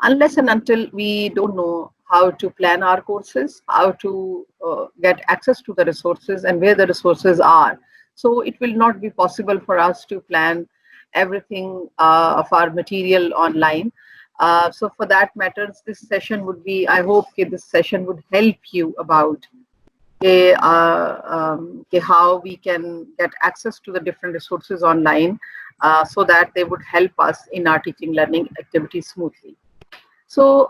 unless and until we don't know how to plan our courses, how to get access to the resources and where the resources are. So it will not be possible for us to plan everything of our material online. So for that matters, this session would be, I hope this session would help you about how we can get access to the different resources online so that they would help us in our teaching learning activities smoothly. So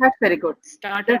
That's very good. Started.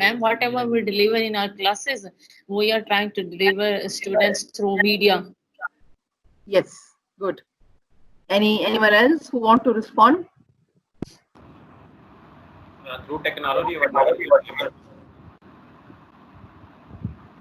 Ma'am, whatever we deliver in our classes, we are trying to deliver students through media. Yes, good. Anyone else who want to respond? Through technology.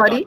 sorry.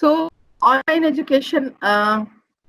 So online education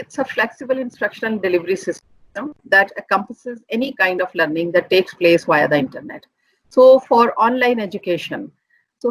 it's a flexible instructional delivery system that encompasses any kind of learning that takes place via the internet. So for online education, so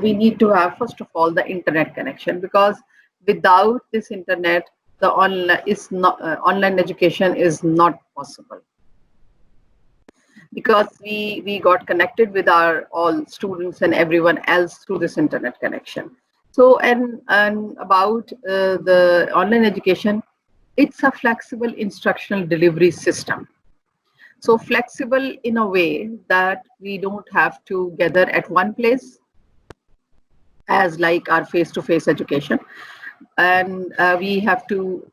we need to have first of all the internet connection, because without this internet the online education is not possible. Because we got connected with our all students and everyone else through this internet connection. So and about the online education, it's a flexible instructional delivery system. So flexible in a way that we don't have to gather at one place as like our face-to-face education, and we have to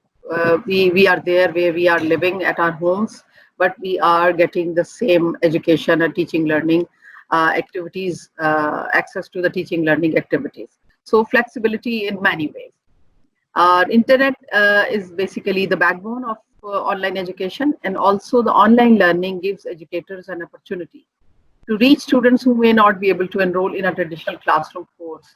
we are there where we are living at our homes, but we are getting the same education and teaching learning activities, access to the teaching learning activities. So flexibility in many ways. Internet is basically the backbone of online education, and also the online learning gives educators an opportunity to reach students who may not be able to enroll in a traditional classroom course.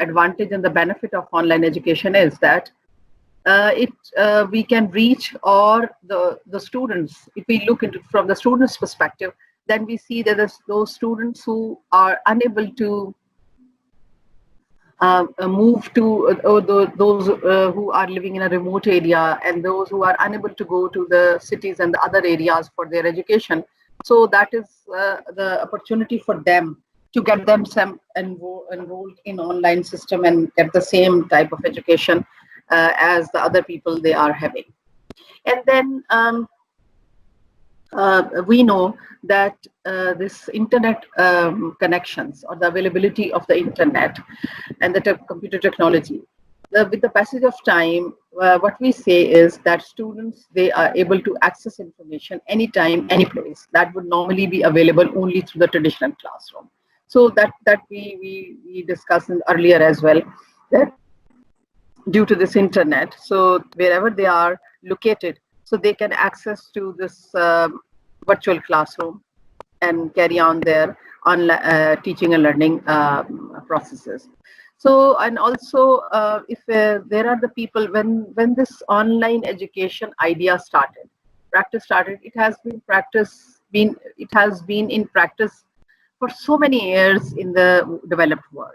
advantage and the benefit of online education is that we can reach or the students. If we look into from the students' perspective, then we see that there's those students who are unable to move to those who are living in a remote area, and those who are unable to go to the cities and the other areas for their education. So that is the opportunity for them to get them some enrolled in online system and get the same type of education as the other people they are having. And then we know that this internet connections, or the availability of the internet and the computer technology, with the passage of time, what we say is that students, they are able to access information anytime, any place that would normally be available only through the traditional classroom. So that we discussed earlier as well, that due to this internet, so wherever they are located, so they can access to this virtual classroom and carry on their online teaching and learning processes. So, and also if there are the people, when this online education idea started, practice started, it has been in practice for so many years in the developed world.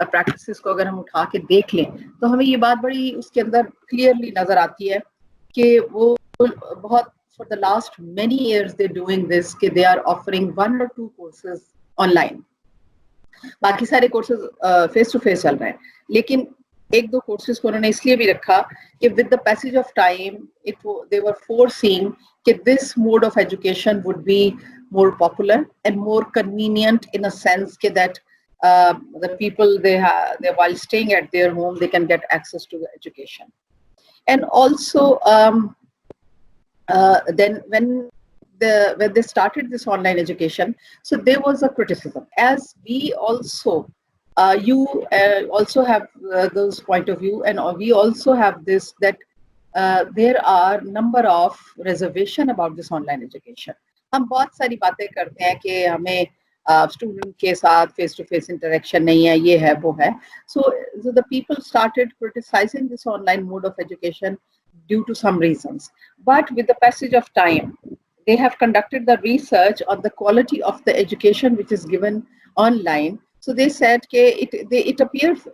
Practices کو اگر ہم اٹھا کے دیکھ لیں تو ہمیں یہ بات بڑی اس کے اندر کلیئرلی نظر آتی ہے کہ وہ بہت for the last many years they're doing this کہ they are offering 1 or 2 courses online. باقی سارے کورسز فیس ٹو فیس چل رہے ہیں, لیکن ایک دو کورسز کو انہوں نے اس لیے بھی رکھا کہ with the passage of time they were foreseeing کہ this mode of education would be more popular and more convenient in a sense that the people they while staying at their home they can get access to the education. And also then when they started this online education, so there was a criticism, as we also you also have those point of view, and we also have this that there are number of reservation about this online education. ہم بہت ساری باتیں کرتے ہیں کہ ہمیں student کے ساتھ فیس ٹو فیس انٹریکشن نہیں ہے, یہ ہے وہ ہے. So the people started criticizing this online mode of education due to some reasons. But with the passage of time, they have conducted the research on the quality of the education which is given online. So they said it appears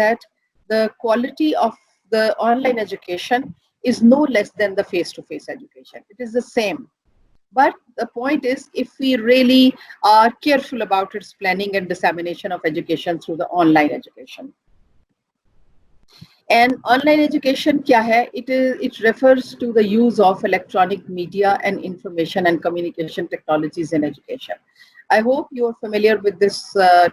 that the quality of the online education is no less than the face-to-face education. It is the same. But the point is, if we really are careful about its planning and dissemination of education through the online education. And online education kya hai? It refers to the use of electronic media and information and communication technologies in education. I hope you are familiar with this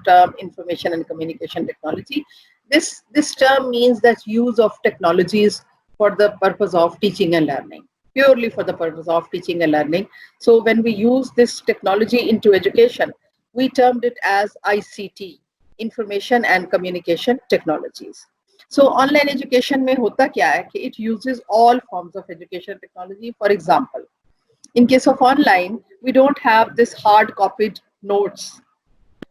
term, information and communication technology. This term means that use of technologies for the purpose of teaching and learning, purely for the purpose of teaching and learning. So when we use this technology into education, we termed it as ICT, information and communication technologies. So online education mein hota kya hai ki it uses all forms of education technology. For example, in case of online, we don't have this hard copied notes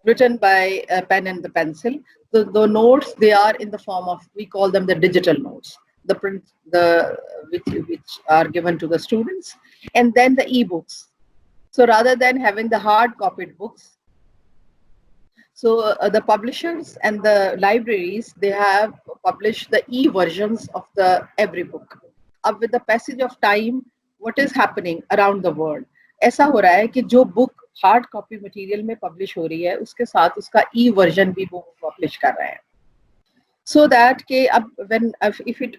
written by a pen and the pencil. The notes, they are in the form of, we call them the digital notes, the print, which are given to the students, and then the e-books. So rather than having the hard copied books, so the publishers and the libraries, they have published the e-versions of the every book. Ab with the passage of time, what is happening around the world? ایسا ہو رہا ہے کہ جو بک hard copy material میں publish ہو رہی ہے اس کے ساتھ اس کا ای ورژن بھی وہ پبلش کر رہے ہیں. So that کہ اب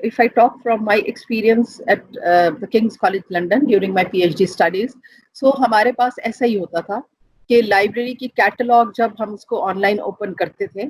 if I talk from my experience at the King's College London during my PhD studies, so ہمارے پاس ایسا ہی ہوتا تھا کہ لائبریری کی کیٹلاگ جب ہم اس کو آن لائن اوپن کرتے تھے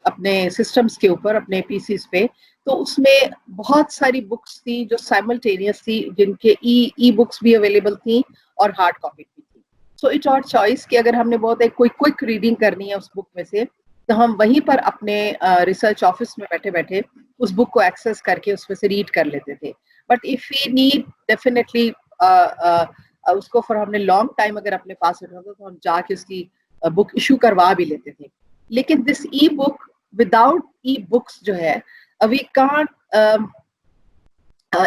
اپنے سسٹمز کے اوپر, اپنے پی سیز پہ, تو اس میں بہت ساری بکس تھی جو سائملٹینیس تھی, جن کے ای بکس بھی اویلیبل تھیں اور ہارڈ کاپی بھی تھی. سو اٹ اور چوائس کہ اگر ہم نے بہت ایک کوئی کوئک ریڈنگ کرنی ہے اس بک میں سے, تو ہم وہیں پر اپنے ریسرچ آفس میں بیٹھے بیٹھے اس بک کو ایکسیس کر کے اس میں سے ریڈ کر لیتے تھے. But if we need definitely اس کو ہم نے لانگ ٹائم اگر اپنے پاس رکھنا تھا تو ہم جا کے اس کی بک ایشو کروا بھی لیتے تھے. لیکن دس ای بک وداؤٹ ای بکس جو ہے, we can't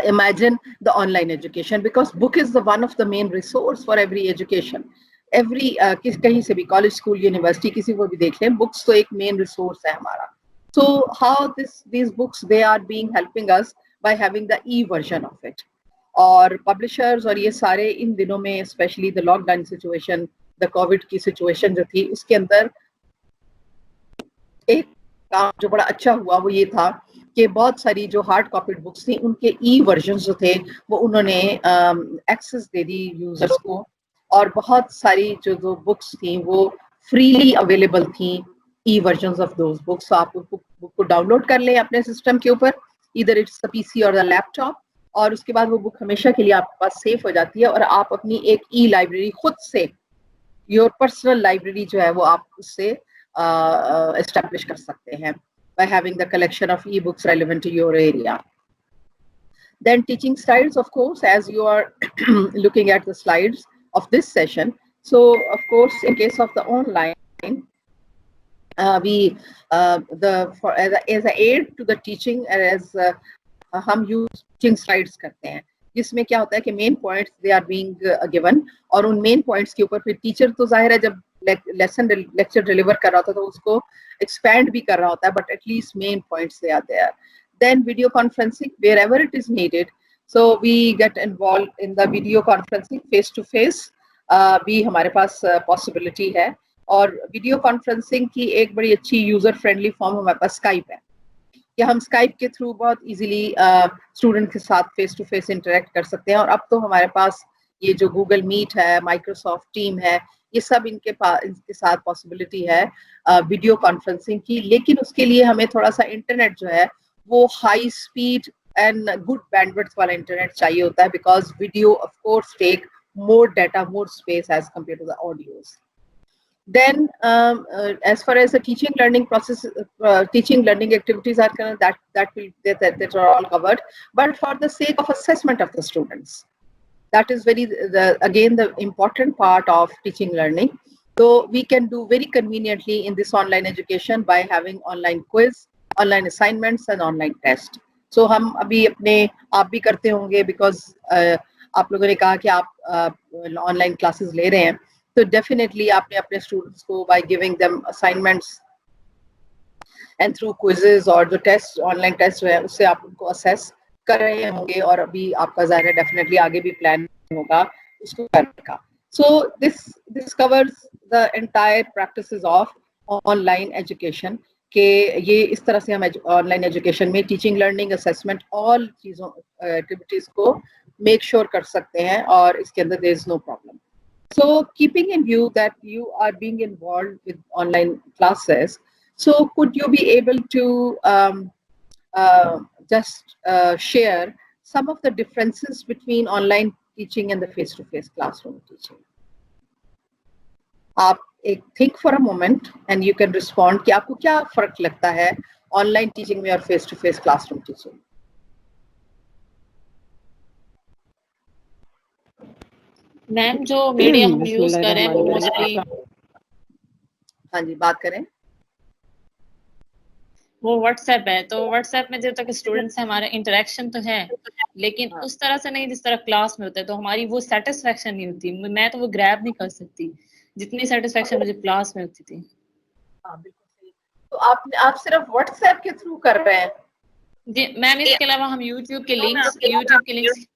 imagine the online education, because book is the one of the main resource for every education. Every کہیں سے بھی کالج اسکول یونیورسٹی کسی کو بھی دیکھ لیں, books تو ایک main resource ہے ہمارا. So how these books they are being helping us by having the e version of it. اور publishers اور یہ سارے ان دنوں میں especially the lockdown situation, the COVID کی situation جو تھی, اس کے اندر ایک کام جو بڑا اچھا ہوا وہ یہ تھا کہ بہت ساری جو ہارڈ کاپیڈ بکس تھیں ان کے ای ورژنز جو تھے وہ انہوں نے ایکسیس دے دی یوزرز کو, اور بہت ساری جو بکس تھیں وہ فریلی اویلیبل تھیں, ای ورژنز آف دوز بکس. آپ بک کو ڈاؤن لوڈ کر لیں اپنے سسٹم کے اوپر, ادھر اٹس دا پی سی اور دا لیپ ٹاپ, اور اس کے بعد وہ بک ہمیشہ کے لیے آپ کے پاس سیف ہو جاتی ہے, اور آپ اپنی ایک ای لائبریری خود سے, یور پرسنل لائبریری جو ہے وہ آپ اس سے اسٹیبلش کر سکتے ہیں by having the collection of e-books relevant to your area. Then teaching styles, of course, as you are looking at the slides of this session. So, of course, in case of the online, as an aid to the teaching, as hum use teaching slides karte hain, جس میں کیا ہوتا ہے کہ main points they are being given, اور ان main points کے اوپر پھر ٹیچر تو ظاہر ہے جب لیکچر ڈلیور کر رہا ہوتا ہے تو اس کو ایکسپینڈ بھی کر رہا ہوتا ہے, but at least main points دے آتے ہیں. Then video conferencing wherever it is needed, so we get involved in the video conferencing face to face بھی ہمارے پاس پاسبلٹی ہے. اور ویڈیو کانفرنسنگ کی ایک بڑی اچھی یوزر فرینڈلی فارم ہمارے پاس اسکائپ ہے, کہ ہم اسکائپ کے تھرو بہت ایزیلی اسٹوڈنٹ کے ساتھ فیس ٹو فیس انٹریکٹ کر سکتے ہیں. اور اب تو ہمارے پاس یہ جو گوگل میٹ ہے, مائکروسافٹ ٹیم ہے, یہ سب ان کے ساتھ پاسبلٹی ہے ویڈیو کانفرنسنگ کی. لیکن اس کے لیے ہمیں تھوڑا سا انٹرنیٹ جو ہے وہ ہائی اسپیڈ اینڈ گڈ بینڈوڈتھ والا انٹرنیٹ چاہیے ہوتا ہے, because video of course take more data, more space as compared to the audios. Then as far as the teaching learning process, teaching learning activities are concerned, that are all covered, but for the sake of assessment of the students, that is again the important part of teaching learning. So we can do very conveniently in this online education by having online quiz, online assignments and online test. So hum abhi aap bhi karte honge, because آپ لوگوں نے کہا کہ آپ on line classes لے رہے ہیں, تو ڈیفینیٹلی آپ نے اپنے اسٹوڈنٹس کو by giving them assignments and through quizzes اور جو ٹیسٹ آن لائن ٹیسٹ ہے اس سے آپ ان کو اسیس کر رہے ہوں گے, اور ابھی آپ کا ظاہر ہے ڈیفینیٹلی آگے بھی پلان ہوگا اس کو کرنے کا. So this covers the entire practices of online education, کہ یہ اس طرح سے ہم آن لائن ایجوکیشن میں ٹیچنگ لرننگ اسیسمنٹ آل چیزوں ایکٹیویٹیز کو میک شور کر سکتے ہیں, اور اس کے اندر there is no problem. So keeping in view that you are being involved with online classes, so could you be able to just share some of the differences between online teaching and the face-to-face classroom teaching? آپ ایک think for a moment and you can respond کہ آپ کو کیا فرق لگتا ہے on line teaching میں اور face to face classroom teaching. Ma'am جو میڈیا ہم یوز کریں وہ موسٹلی, ہاں جی بات کریں, وہ واٹس ایپ ہے. تو واٹس ایپ میں جب تک اسٹوڈنٹ سے ہمارا انٹریکشن تو ہے, لیکن اس طرح سے نہیں جس طرح کلاس میں ہوتا ہے. تو ہماری وہ سیٹسفیکشن نہیں ہوتی, میں تو وہ گریب نہیں کر سکتی جتنی سیٹسفیکشن مجھے کلاس میں ہوتی تھی. ہاں بالکل صحیح. تو آپ صرف واٹس ایپ کے تھرو کر رہے ہیں؟ جی میم, اس کے علاوہ ہم یوٹیوب کے لنکس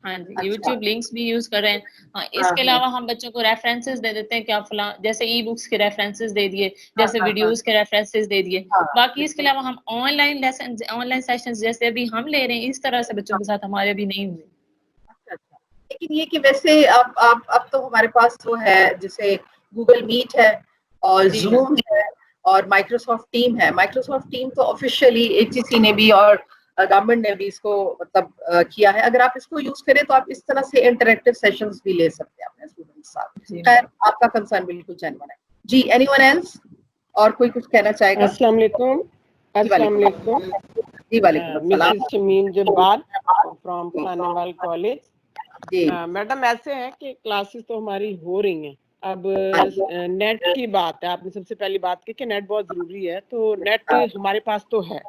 ہاں جی یوٹیوب لنکس بھی یوز کر رہے ہیں. ہاں اس کے علاوہ ہم بچوں کو ریفرنسز دے دیتے ہیں کہ آپ فلاں جیسے ای بکس کے ریفرنسز دے دیے, جیسے ویڈیوز کے ریفرنسز دے دیے. باقی اس کے علاوہ ہم on line lesson, on line sessions جیسے ابھی ہم لے رہے ہیں اس طرح سے بچوں کے ساتھ ہمارے ابھی نہیں ہوئے. لیکن یہ کہ ویسے اب تو ہمارے پاس وہ ہے جیسے گوگل میٹ ہے اور زوم ہے اور مائکروسافٹ ٹیم ہے. مائکروسافٹ ٹیم تو آفیشیلی HEC نے بھی اور گورنمنٹ نے بھی اس کو مطلب کیا ہے. اگر آپ اس کو یوز کریں تو آپ اس طرح سے انٹریکٹیو سیشنز بھی لے سکتے ہیں اپنے اسٹوڈنٹس کے ساتھ. خیر آپ کا کنسرن بالکل جینوئن ہے. جی اینی ون ایلس اور کوئی کچھ کہنا چاہے گا؟ السلام علیکم. السلام علیکم. جی وعلیکم السلام. Mrs Shamim Jabbar from Khanewal college. جی میڈم ایسے ہے کہ کلاسز تو ہماری ہو رہی ہیں. اب نیٹ کی بات ہے, آپ نے سب سے پہلی بات کی کہ نیٹ بہت ضروری ہے, تو نیٹ ہمارے پاس تو ہے.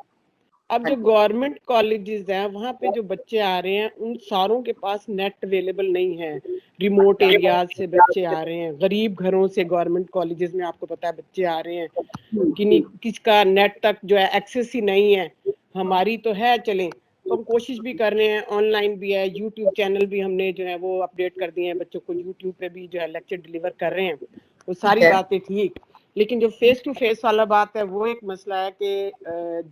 اب جو گورنمنٹ کالجز ہیں وہاں پہ جو بچے آ رہے ہیں ان ساروں کے پاس نیٹ اویلیبل نہیں ہے. ریموٹ ایریاز سے بچے آ رہے ہیں, غریب گھروں سے گورنمنٹ کالجز میں آپ کو پتا ہے بچے آ رہے ہیں, کس کا نیٹ تک جو ہے ایکسیس ہی نہیں ہے. ہماری تو ہے چلیں, تو ہم کوشش بھی کر رہے ہیں, آن لائن بھی ہے, یوٹیوب چینل بھی ہم نے جو ہے وہ اپڈیٹ کر دیے ہیں, بچوں کو یوٹیوب پہ بھی جو ہے لیکچر ڈلیور کر رہے ہیں. وہ ساری باتیں ٹھیک, لیکن جو فیس ٹو فیس والا بات ہے وہ ایک مسئلہ ہے کہ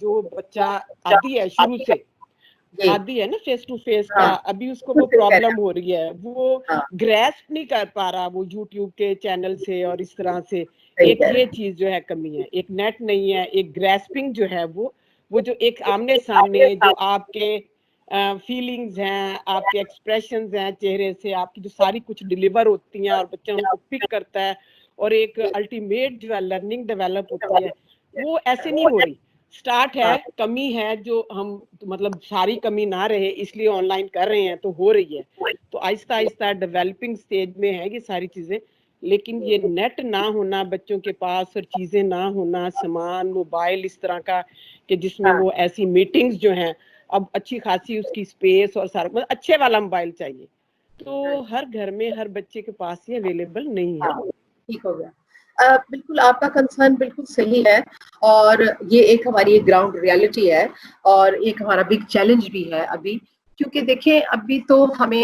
جو بچہ عادی ہے شروع سے عادی ہے نا فیس ٹو فیس کا, ابھی اس کو وہ پرابلم ہو رہی ہے, وہ گریسپ نہیں کر پا رہا وہ یوٹیوب کے چینل سے اور اس طرح سے. ایک یہ چیز جو ہے کمی ہے, ایک نیٹ نہیں ہے, ایک گریسپنگ جو ہے وہ جو ایک آمنے سامنے جو آپ کے فیلنگز ہیں, آپ کے ایکسپریشنز ہیں چہرے سے, آپ کی جو ساری کچھ ڈلیور ہوتی ہیں اور بچہ ان کو پک کرتا ہے اور ایک الٹیمیٹ جو ہے لرننگ ڈیولپ ہوتی ہے, وہ ایسے نہیں ہو رہی. سٹارٹ ہے, کمی ہے جو ہم مطلب ساری کمی نہ رہے اس لیے آن لائن کر رہے ہیں, تو ہو رہی ہے. تو آہستہ آہستہ ڈیولپنگ سٹیج میں ہے یہ ساری چیزیں, لیکن یہ نیٹ نہ ہونا بچوں کے پاس اور چیزیں نہ ہونا, سامان موبائل اس طرح کا کہ جس میں وہ ایسی میٹنگز جو ہیں, اب اچھی خاصی اس کی اسپیس اور سارا مطلب اچھے والا موبائل چاہیے, تو ہر گھر میں ہر بچے کے پاس یہ اویلیبل نہیں ہے. ٹھیک ہو گیا. بالکل آپ کا کنسرن بالکل صحیح ہے, اور یہ ایک ہماری ایک گراؤنڈ ریالٹی ہے اور ایک ہمارا بگ چیلنج بھی ہے ابھی, کیونکہ دیکھیں ابھی تو ہمیں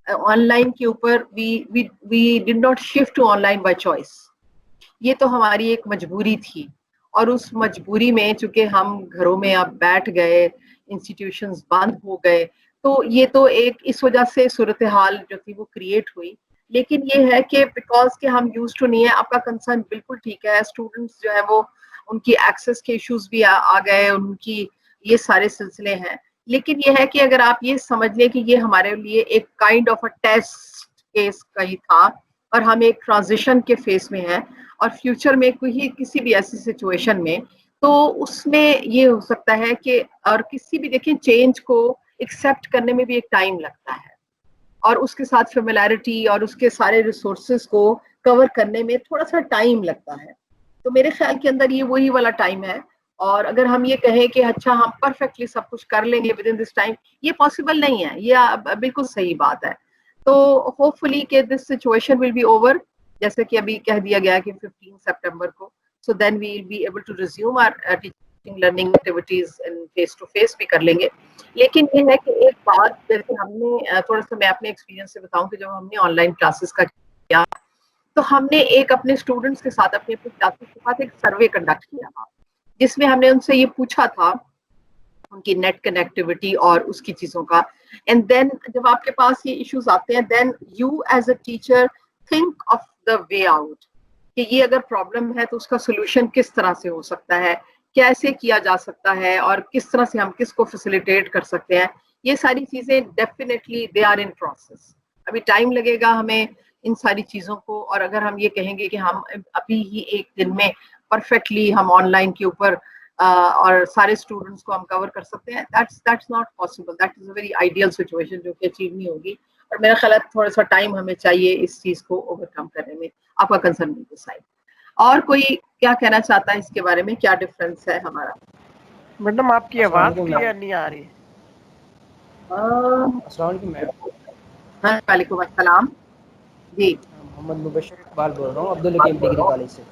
آن لائن کے اوپر we did not shift to online by choice. یہ تو ہماری ایک مجبوری تھی, اور اس مجبوری میں چونکہ ہم گھروں میں اب بیٹھ گئے, انسٹیٹیوشنز بند ہو گئے, تو یہ تو ایک اس وجہ سے صورتحال جو تھی وہ کریٹ ہوئی. لیکن یہ ہے کہ بیکاز کہ ہم یوز ٹو نہیں ہے, آپ کا کنسرن بالکل ٹھیک ہے. اسٹوڈنٹس جو ہے وہ ان کی ایکسیس کے ایشوز بھی آ گئے, ان کی یہ سارے سلسلے ہیں. لیکن یہ ہے کہ اگر آپ یہ سمجھ لیں کہ یہ ہمارے لیے ایک kind of a test case کا ہی تھا, اور ہم ایک ٹرانزیشن کے فیس میں ہیں, اور فیوچر میں کوئی کسی بھی ایسی سچویشن میں تو اس میں یہ ہو سکتا ہے کہ, اور کسی بھی دیکھیں چینج کو ایکسیپٹ کرنے میں بھی ایک ٹائم لگتا ہے, اور اس کے ساتھ فیملیرٹی اور اس کے سارے ریسورسز کو کور کرنے میں تھوڑا سا ٹائم لگتا ہے. تو میرے خیال کے اندر یہ وہی والا ٹائم ہے. اور اگر ہم یہ کہیں کہ اچھا ہم پرفیکٹلی سب کچھ کر لیں گے ود ان دس ٹائم, یہ پاسبل نہیں ہے. یہ بالکل صحیح بات ہے. تو ہوپ فلی کہ this situation will be over, جیسے کہ ابھی کہہ دیا گیا کہ 15 سپٹمبر کو, so then we will be able to resume our teaching learning activities face to face بھی کر لیں گے. لیکن یہ ہے کہ ایک بات, جیسے ہم نے تھوڑا سا میں اپنے ایکسپیرینس سے بتاؤں کہ جب ہم نے آن لائن کلاسز کا کیا تو ہم نے ایک اپنے اسٹوڈنٹس کے ساتھ اپنے کلاسز کے ساتھ ایک سروے کنڈکٹ کیا تھا, جس میں ہم نے ان سے یہ پوچھا تھا ان کی نیٹ کنیکٹیوٹی اور اس کی چیزوں کا. اینڈ دین جب آپ کے پاس یہ ایشوز آتے ہیں, then you as a teacher think of the way out, کہ یہ اگر پرابلم ہے تو اس کا سولوشن کس طرح سے ہو سکتا ہے, کیسے کیا جا سکتا ہے, اور کس طرح سے ہم کس کو فیسیلیٹیٹ کر سکتے ہیں. یہ ساری چیزیں definitely they are in process. ابھی ٹائم لگے گا ہمیں ان ساری چیزوں کو, اور اگر ہم یہ کہیں گے کہ ہم ابھی ہی ایک دن میں پرفیکٹلی ہم آن لائن کے اوپر اور سارے اسٹوڈنٹس کو ہم کور کر سکتے ہیں, that's not possible. That is a very ideal situation جو کہ اچیو نہیں ہوگی, اور میرا خیال ہے تھوڑا سا ٹائم ہمیں چاہیے اس چیز کو اوور کم کرنے میں. آپ کا کنسرن بالکل صحیح. اور کوئی کیا کہنا چاہتا ہے اس کے بارے میں, کیا ڈفرینس ہے ہمارا؟ میڈم آپ کی آواز کلیئر نہیں آ رہی. السلام علیکم میم. ہاں وعلیکم السلام. جی محمد مبشر اقبال بول رہا ہوں عبدالحکیم ڈگری کالج سے.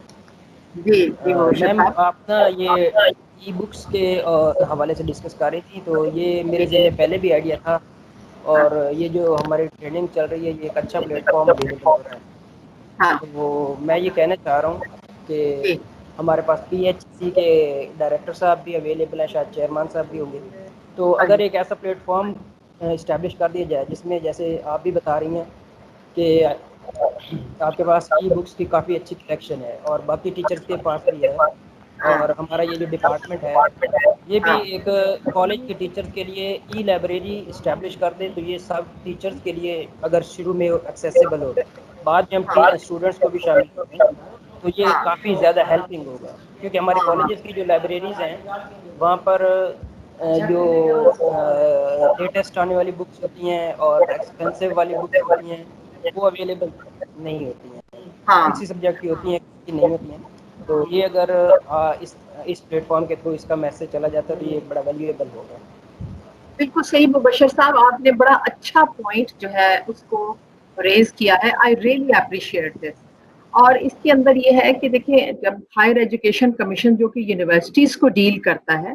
جی جی مبشر میم صاحب, آپ نا یہ ای بکس کے حوالے سے ڈسکس کر رہی تھی, تو یہ میرے ذہن میں پہلے بھی آئیڈیا تھا, اور یہ جو ہماری ٹریننگ چل رہی ہے یہ ایک اچھا پلیٹ فارم اویلیبل ہو رہا ہے. ہاں تو وہ میں یہ کہنا چاہ رہا ہوں کہ جی ہمارے پاس پی ایچ سی کے ڈائریکٹر صاحب بھی اویلیبل ہیں, شاید چیئرمین صاحب بھی ہوں گے. تو ہاں اگر جی ایک ایسا پلیٹ فارم اسٹیبلش کر دیا جائے جس میں جیسے آپ بھی بتا رہی ہیں کہ آپ کے پاس ای بکس کی کافی اچھی کلیکشن ہے, اور باقی ٹیچرز کے پاس بھی ہے, ہاں اور ہمارا یہ جو ڈپارٹمنٹ ہے یہ بھی ہاں ایک کالج کے ٹیچرز کے لیے ای لائبریری اسٹیبلش کر دیں, تو یہ سب ٹیچرز کے لیے اگر شروع میں ایکسیسیبل ہو, بعد میں ہم اسٹوڈنٹس کو بھی شامل کریں تو یہ ہاں کافی زیادہ ہیلپنگ ہوگا. کیونکہ ہمارے ہاں کالجز کی جو لائبریریز ہیں وہاں پر جو لیٹسٹ آنے والی بکس ہوتی ہیں اور ایکسپینسو والی بکس ہوتی ہیں وہ اویلیبل نہیں ہوتی ہیں, ہاں کسی سبجیکٹ کی ہوتی ہیں کسی کی نہیں ہوتی ہیں. تو یہ اگر اس پلیٹ فارم کے تھرو اس کا میسج چلا جاتا ہے تو یہ بڑا ویلیویبل ہوگا. بالکل صحیح مبشر صاحب, آپ نے بڑا اچھا پوائنٹ جو ہے اس کو ریز کیا ہے. I really appreciate this. اور اس کے اندر یہ ہے کہ دیکھیں جب ہائر ایجوکیشن کمیشن جو کہ یونیورسٹیز کو ڈیل کرتا ہے,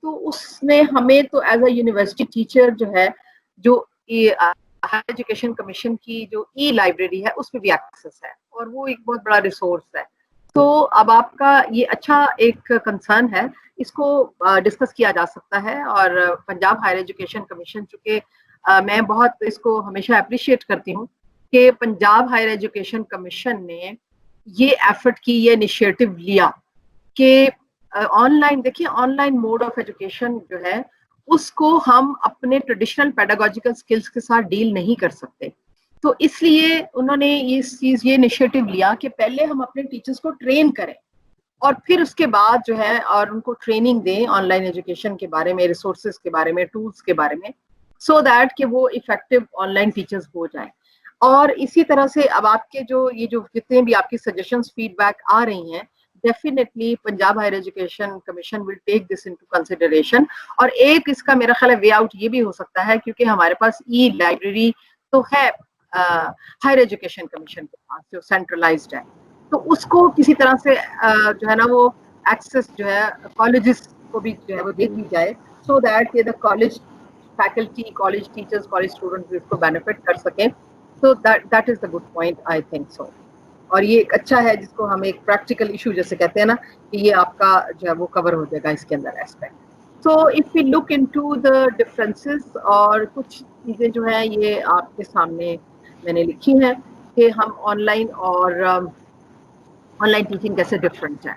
تو اس میں ہمیں تو ایز اے یونیورسٹی ٹیچر جو ہے, جو ہائر ایجوکیشن کمیشن کی جو ای لائبریری ہے اس پہ بھی ایکسیس ہے, اور وہ ایک بہت بڑا ریسورس ہے. تو اب آپ کا یہ اچھا ایک کنسرن ہے, اس کو ڈسکس کیا جا سکتا ہے. اور پنجاب ہائر ایجوکیشن کمیشن, چونکہ میں بہت اس کو ہمیشہ اپریشیٹ کرتی ہوں کہ پنجاب ہائر ایجوکیشن کمیشن نے یہ ایفرٹ کی, یہ انیشیٹو لیا کہ آن لائن, دیکھیے online mode of education جو ہے اس کو ہم اپنے ٹریڈیشنل پیڈاگوجیکل اسکلس کے ساتھ ڈیل نہیں کر سکتے. تو اس لیے انہوں نے یہ انیشیٹو لیا کہ پہلے ہم اپنے ٹیچرز کو ٹرین کریں, اور پھر اس کے بعد جو ہے اور ان کو ٹریننگ دیں آن لائن ایجوکیشن کے بارے میں, ریسورسز کے بارے میں, ٹولس کے بارے میں, سو دیٹ کہ وہ effective on line teachers who جائیں. اور اسی طرح سے اب آپ کے یہ جو جتنے بھی آپ کی سجیشنز فیڈ بیک آ رہی ہیں, definitely Punjab higher education commission will take this into consideration. اور ایک اس کا میرا خیال ہے وے آؤٹ یہ بھی ہو سکتا ہے, کیونکہ ہمارے پاس ای لائبریری تو ہے ہائر ایجوکیشن کمیشن کے پاس جو سینٹرلائزڈ ہے, تو اس کو کسی طرح سے جو ہے نا وہ ایکسیس جو ہے کالجز کو بھی جو ہے وہ دے دی جائے, سو دیٹ کہ the college faculty, college teachers, college students بھی اس کو بینیفٹ کر سکیں. So that is the good point, I think so. اور یہ ایک اچھا ہے جس کو ہم ایک پریکٹیکل ایشو جیسے کہتے ہیں نا کہ یہ آپ کا جو ہے وہ کور ہو جائے گا اس کے اندر aspect. So if we look into the differences, اور کچھ چیزیں جو ہیں یہ آپ کے سامنے میں نے لکھی ہیں کہ ہم آن لائن اور آن لائن ٹیچنگ کیسے ڈفرینٹ ہے.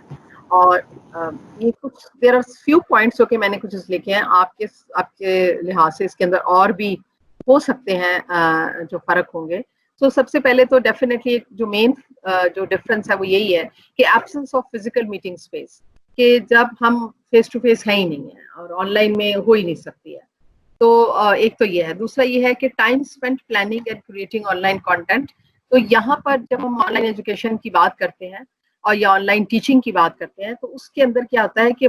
اور یہ کچھ دیر آر فیو پوائنٹس کہ میں نے کچھ لکھے ہیں, آپ کے لحاظ سے اس کے اندر اور بھی ہو سکتے ہیں جو فرق ہوں گے. تو سب سے پہلے تو ڈیفینیٹلی جو مین جو ڈفرینس ہے وہ یہی ہے کہ absence of physical meeting space, کہ جب ہم فیس ٹو فیس ہے ہی نہیں ہے اور آن لائن میں ہو ہی نہیں سکتی ہے. تو ایک تو یہ ہے. دوسرا یہ ہے کہ time spend planning and creating on line content. تو یہاں پر جب ہم آن لائن ایجوکیشن کی بات کرتے ہیں اور یا آن لائن ٹیچنگ کی بات کرتے ہیں تو اس کے اندر کیا ہوتا ہے کہ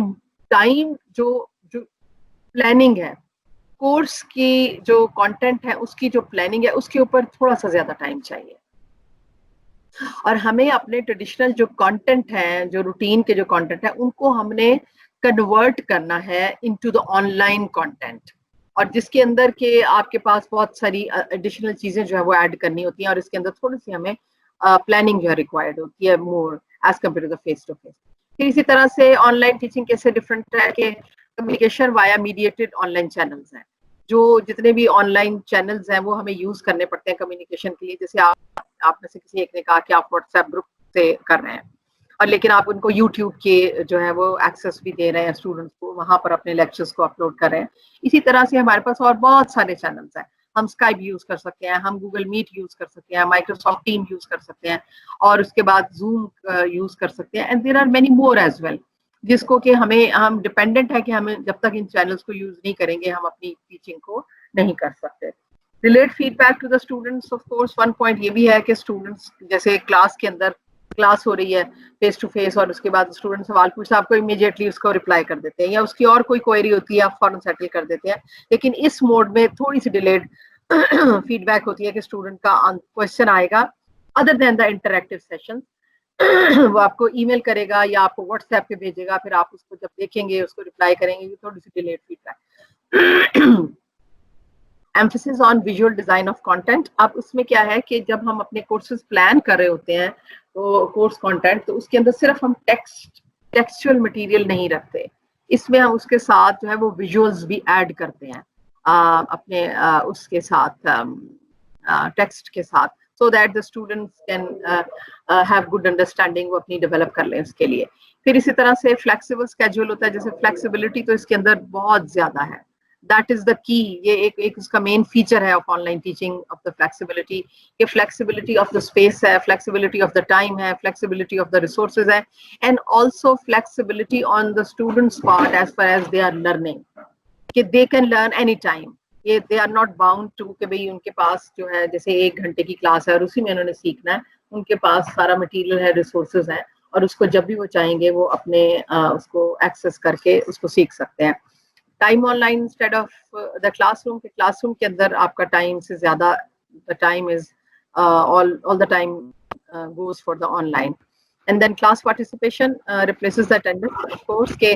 ٹائم جو پلاننگ ہے, کورس کی جو کانٹینٹ ہے اس کی جو پلاننگ ہے اس کے اوپر تھوڑا سا زیادہ ٹائم چاہیے. اور ہمیں اپنے ٹریڈیشنل جو کانٹینٹ ہیں, جو روٹین کے جو کانٹینٹ ہیں, ان کو ہم نے کنورٹ کرنا ہے into the on line content, اور جس کے اندر کہ آپ کے پاس بہت ساری ایڈیشنل چیزیں جو ہے وہ ایڈ کرنی ہوتی ہیں, اور اس کے اندر تھوڑی سی ہمیں پلاننگ جو ہے ریکوائرڈ ہوتی ہے more as compared to the face to face. پھر اسی طرح سے آن لائن ٹیچنگ کیسے ڈفرینٹ ہے کہ communication via mediated online channels ہیں. جو جتنے بھی آن لائن چینلز ہیں وہ ہمیں یوز کرنے پڑتے ہیں کمیونیکیشن کے لیے. جیسے آپ میں سے کسی ایک نے کہا کہ آپ واٹس ایپ گروپ سے کر رہے ہیں, اور لیکن آپ ان کو یوٹیوب کے جو ہے وہ ایکسیس بھی دے رہے ہیں اسٹوڈنٹس کو, وہاں پر اپنے لیکچرز کو اپلوڈ کر رہے ہیں. اسی طرح سے ہمارے پاس اور بہت سارے چینلز ہیں. ہم اسکائپ یوز کر سکتے ہیں, ہم گوگل میٹ یوز کر سکتے ہیں, مائکروسافٹ ٹیم یوز کر سکتے ہیں, اور اس کے بعد زوم یوز کر سکتے ہیں, and there are many more as well, جس کو کہ ہم ڈپینڈنٹ ہے کہ ہمیں جب تک ان چینلز کو یوز نہیں کریں گے ہم اپنی ٹیچنگ کو نہیں کر سکتے. Relate feedback to the students, of course one point یہ بھی ہے کہ اسٹوڈنٹس جیسے کلاس کے اندر کلاس ہو رہی ہے فیس ٹو فیس, اور اس کے بعد اسٹوڈنٹ سوال پوچھتا ہے, آپ کو امیڈیٹلی اس کو ریپلائی کر دیتے ہیں, یا اس کی اور کوئی کوئری ہوتی ہے آپ فوراً سیٹل کر دیتے ہیں. لیکن اس موڈ میں تھوڑی سی ڈیلیڈ فیڈ بیک ہوتی ہے کہ اسٹوڈنٹ کا کوشچن آئے گا ادر دین دا انٹریکٹیو سیشن, وہ آپ کو ای میل کرے گا یا آپ کو واٹس ایپ پہ بھیجے گا, پھر آپ اس کو جب دیکھیں گے اس کو ریپلائی کریں گے, تھوڑی سی delayed feedback. emphasis on visual design of content. اب اس میں کیا ہے کہ جب ہم اپنے کورسز پلان کر رہے ہوتے ہیں تو کورس کانٹینٹ, تو اس کے اندر صرف ہم ٹیکسچوئل مٹیریل نہیں رکھتے, اس میں ہم اس کے ساتھ جو ہے وہ ویژولز بھی ایڈ کرتے ہیں اپنے اس کے ساتھ ٹیکسٹ کے ساتھ, so that the students can have good understanding, وہ اپنی ڈیولپ کر لیں اس کے لیے. پھر اسی طرح سے فلیکسیبل اسکیجول ہوتا ہے, جیسے فلیکسیبلٹی تو اس کے اندر بہت زیادہ ہے. That is the key. یہ ایک اس کا مین فیچر ہے of online teaching, of the flexibility, کہ فلیکسیبلٹی آف دا اسپیس ہے, فلیکسیبلٹی آف دا ٹائم ہے, فلیکسیبلٹی آف دا ریسورسز ہے, and also flexibility on the students part as far as they are learning, کہ they can learn any time. یہ they are not bound to کہ بھائی ان کے پاس جو ہے جیسے 1 گھنٹے کی کلاس ہے اور اسی میں انہوں نے سیکھنا ہے, ان کے پاس سارا مٹیریل ہے, ریسورسز ہیں, اور اس کو جب بھی وہ چاہیں گے وہ اپنے اس کو ایکسیس کر کے اس کو سیکھ سکتے ہیں. Time on line instead of the class room, class room کے اندر آپ کا ٹائم سے زیادہ the time is all the time goes for the online. And then class participation replaces the attendance, of course, کہ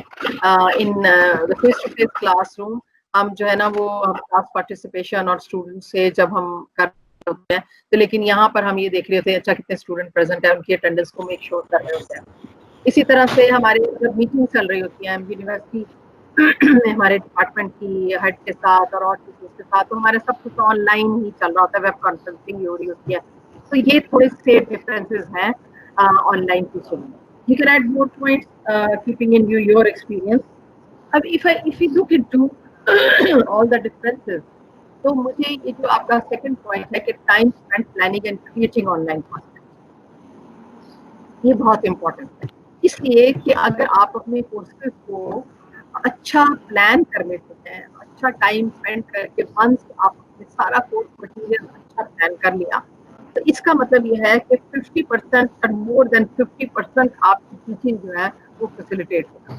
in the face-to-face classroom ہم جو ہے نا وہ class participation اور اسٹوڈنٹ سے جب ہم کر رہے ہوتے ہیں, تو لیکن یہاں پر ہم یہ دیکھ رہے ہوتے ہیں اچھا کتنے اسٹوڈنٹ پریزنٹ ہیں, ان کی اٹینڈنس کو میک شیور کر رہے ہوتے ہیں. اسی طرح سے ہمارے جب میٹنگ چل رہی ہوتی ہیں یونیورسٹی ہمارے ڈپارٹمنٹ کی ہیڈ کے ساتھ اور ٹیچرس کے ساتھ, تو ہمارا سب کچھ آن لائن ہی چل رہا ہوتا ہے, ویب کانفرنسنگ ہی ہو رہی ہوتی ہے. تو یہ تھوڑے سے ڈفرینسز ہیں آن لائن ٹیچنگ میں. You can add more points keeping in view your experience. اب if you look into all the differences, تو مجھے یہ جو آپ کا سیکنڈ پوائنٹ ہے کہ time spend planning and creating on line content, یہ بہت امپورٹنٹ ہے. اس لیے کہ اگر آپ اپنے کورسز کو اچھا پلان کر لیتے ہیں, اچھا ٹائم اسپینڈ کر کے ونس آپ نے سارا کورس مٹیریل اچھا پلان کر لیا, تو اس کا مطلب یہ ہے کہ 50% اور مور دین 50% آپ کی ٹیچنگ جو ہے وہ فیسیلیٹیٹ ہوگا,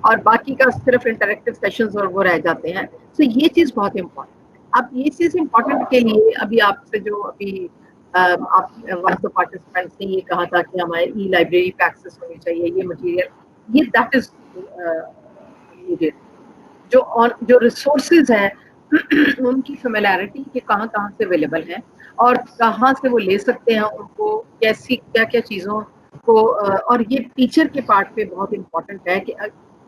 اور باقی کا صرف انٹریکٹیو سیشنز اور وہ رہ جاتے ہیں. تو یہ چیز بہت امپورٹنٹ ہے. اب یہ چیز امپورٹنٹ کے لیے ابھی آپ سے جو ابھی آپ ون آف دا پارٹیسپینٹس نے یہ کہا تھا کہ ہمارے ای لائبریری پہ ایکسیس ہونی چاہیے یہ مٹیریل یہ دیٹ از نیڈیڈ. جو ریسورسز ہیں ان کی فیملیرٹی کہ کہاں کہاں سے اویلیبل ہیں اور کہاں سے وہ لے سکتے ہیں ان کو کیسی کیا کیا چیزوں کو اور یہ ٹیچر کے پارٹ پہ بہت امپورٹنٹ ہے کہ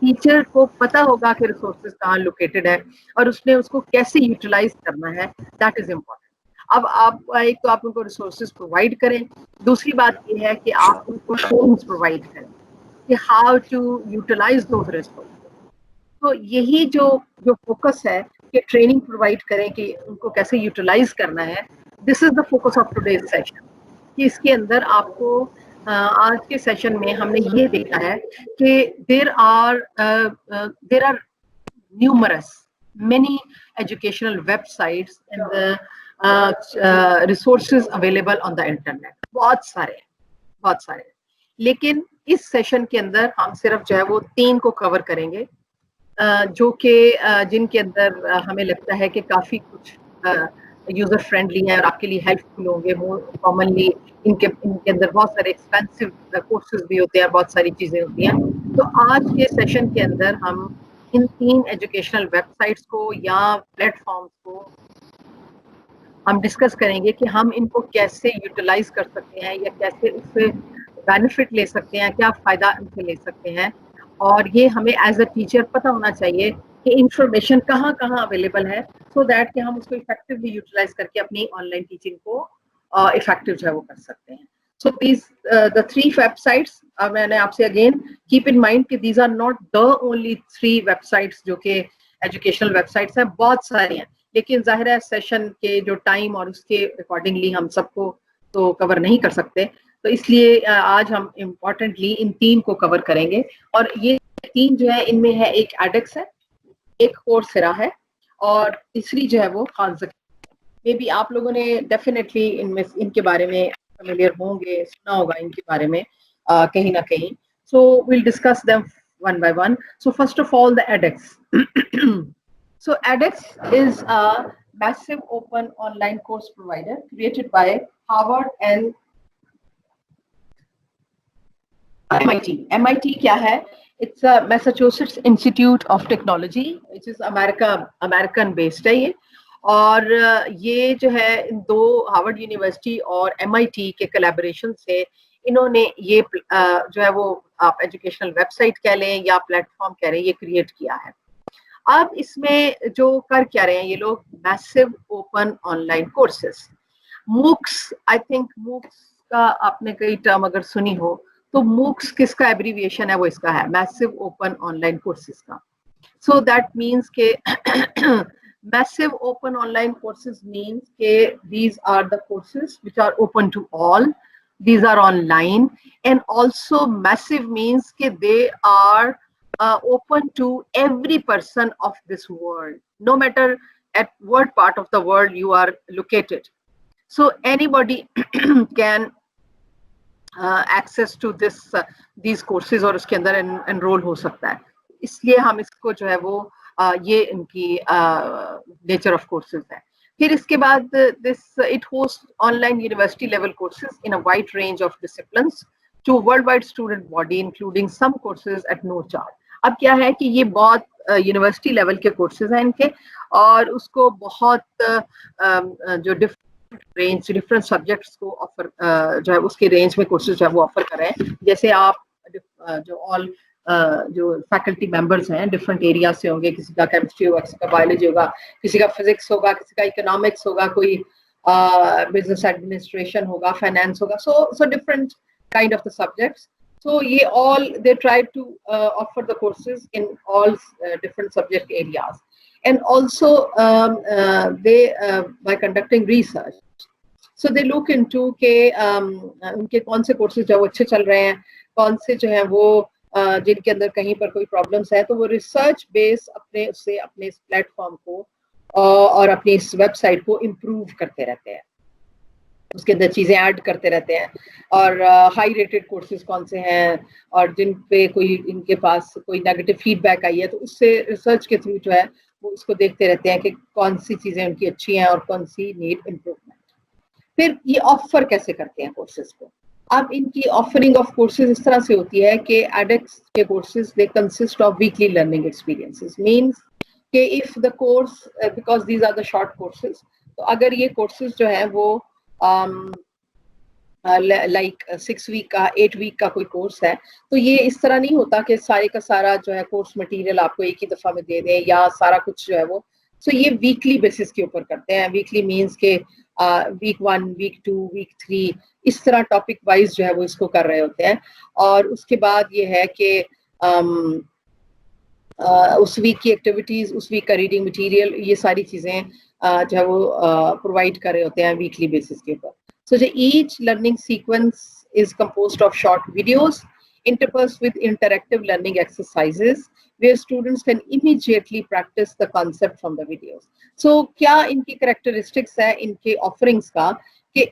ٹیچر کو پتا ہوگا کہ ریسورسز کہاں لوکیٹڈ ہے اور اس نے اس کو کیسے یوٹیلائز کرنا ہے. That is important. اب آپ ایک تو آپ ان کو ریسورسز پرووائڈ کریں, دوسری بات یہ ہے کہ آپ ان کو ٹولز پرووائڈ کریں کہ how to utilise those resources. تو یہی جو فوکس ہے کہ ٹریننگ پرووائڈ کریں کہ ان کو کیسے یوٹیلائز کرنا ہے. This is the focus of today's session کہ اس کے اندر آپ کو آج کے سیشن میں ہم نے یہ دیکھا ہے کہ there are numerous many educational websites and the resources available on the internet. بہت سارے لیکن اس سیشن کے اندر ہم صرف جو ہے وہ 3 کو کور کریں گے جو کہ جن کے اندر ہمیں لگتا ہے کہ کافی کچھ یوزر فرینڈلی ہیں اور آپ کے لیے ہیلپ فل ہوں گے. وہ کامنلی ان کے اندر بہت سارے ایکسپینسو کورسز بھی ہوتے ہیں, بہت ساری چیزیں ہوتی ہیں. تو آج کے سیشن کے اندر ہم ان 3 ایجوکیشنل ویب سائٹس کو یا پلیٹ فارمس کو ہم ڈسکس کریں گے کہ ہم ان کو کیسے یوٹیلائز کر سکتے ہیں یا کیسے اس سے بینیفٹ لے سکتے ہیں, کیا فائدہ ان سے لے سکتے ہیں. اور یہ ہمیں ایز اے ٹیچر پتہ ہونا چاہیے کہ انفارمیشن کہاں کہاں اویلیبل ہے سو دیٹ کہ ہم اس کو افیکٹولی یوٹیلائز کر کے اپنی آن لائن ٹیچنگ کو افیکٹو جو ہے وہ کر سکتے ہیں. So these the 3 websites میں نے آپ سے اگین کیپ ان مائنڈ کہ these are not the only 3 websites جو کہ ایجوکیشنل ویب سائٹس ہیں, بہت ساری ہیں. لیکن ظاہر ہے سیشن کے جو ٹائم اور اس کے اکارڈنگلی ہم سب کو تو کور نہیں کر سکتے, تو اس لیے آج ہم امپورٹنٹلی ان 3 کو کور کریں گے. اور یہ 3 جو ہے ان میں ہے ایک ایڈکس ہے, ایک کورسیرا ہے اور تیسری جو ہے وہ خانزکی. مے بی آپ لوگوں نے ڈیفینیٹلی ان کے بارے میں فیملیئر ہوں گے, سنا ہوگا ان کے بارے میں کہیں نہ کہیں. So we'll discuss them one by one. So first of all the edX. So edX is a massive open online course provider created by Harvard and MIT. MIT کیا ہے؟ It's a Massachusetts Institute of Technology, which is American based ہے یہ. اور یہ جو ہے ان 2 Harvard university اور MIT کے کولیبوریشن سے انہوں نے یہ جو ہے وہ آپ ایجوکیشنل ویب سائٹ کہہ لیں یا پلیٹ فارم کہہ لیں, یہ کریٹ کیا ہے. اب اس میں جو کر کیا رہے ہیں یہ لوگ, massive open online courses, MOOCs. I think MOOCs کا آپ نے کئی ٹرم اگر سنی ہو تو موکس کس کا ایبریویشن ہے, وہ اس کا ہے massive open online courses کا. سو دیٹ مینس کہ massive open online courses means کہ these are the courses which are open to all, these are online. And also massive means کہ they are open to every person of this world, no matter at what part of the world you are located. So anybody can access to these courses اور اس کے اندر enroll ہو سکتا ہے. اس لیے ہم اس کو جو ہے وہ یہ ان کی nature of courses ہے. پھر اس کے بعد it hosts online university level courses in a wide range of disciplines to worldwide student body including some courses at no charge. اب کیا ہے کہ یہ بہت یونیورسٹی لیول کے کورسز ہیں ان کے, اور اس کو بہت جو ڈفرینٹ سبجیکٹس کو آفر جو ہے اس کے رینج میں کورسز جو ہے وہ آفر کر رہے ہیں. جیسے آپ جو فیکلٹی ممبرس ہیں ڈفرینٹ ایریا سے ہوں گے, کسی کا کیمسٹری ہوگا, کسی کا بایولوجی ہوگا, کسی کا فزکس ہوگا, کسی کا اکنامکس ہوگا, کوئی بزنس ایڈمنسٹریشن ہوگا, فائنانس ہوگا. So different kind of the subjects. So they try to offer the courses in all different subject areas, and also they by conducting research, so they look into کہ ان کے کون سے courses جو اچھے چل رہے ہیں, کون سے جو ہیں وہ جن کے اندر کہیں پر کوئی problems ہے, تو وہ ریسرچ بیس اپنے اس پلیٹ فارم کو اور اپنی اس ویب سائٹ کو امپروو کرتے رہتے ہیں, اس کے اندر چیزیں ایڈ کرتے رہتے ہیں. اور ہائی ریٹڈ کورسز کون سے ہیں اور جن پہ کوئی ان کے پاس کوئی نیگیٹو فیڈ بیک آئی ہے, تو اس سے ریسرچ کے تھرو جو ہے وہ اس کو دیکھتے رہتے ہیں کہ کون سی چیزیں ان کی اچھی ہیں اور کون سی نیڈ امپروومنٹ. پھر یہ آفر کیسے کرتے ہیں کورسز کو. اب ان کی آفرنگ آف کورسز اس طرح سے ہوتی ہے کہ ایڈیکس کے courses they consist of weekly learning experiences. Means کہ if the course because these are the short courses, تو اگر یہ کورسز جو ہیں وہ لائک 6 ویک کا 8 ویک کا کوئی کورس ہے, تو یہ اس طرح نہیں ہوتا کہ سارے کا سارا جو ہے کورس مٹیریل آپ کو ایک ہی دفعہ میں دے دیں یا سارا کچھ جو ہے وہ. سو یہ ویکلی بیسس کے اوپر کرتے ہیں. ویکلی مینس کہ ویک 1 ویک 2 ویک 3 اس طرح ٹاپک وائز جو ہے وہ اس کو کر رہے ہوتے ہیں. اور اس کے بعد یہ ہے کہ اس ویک کی ایکٹیویٹیز, اس ویک کا ریڈنگ مٹیریل, یہ ساری چیزیں جو ہے وہ پرووائڈ کر رہے ہوتے ہیں ویکلی بیسس کے اوپر. So each learning sequence is composed of short videos interspersed with interactive learning exercises where students can immediately practice the concept from the videos. So kya inki characteristics hai inke offerings ka کہ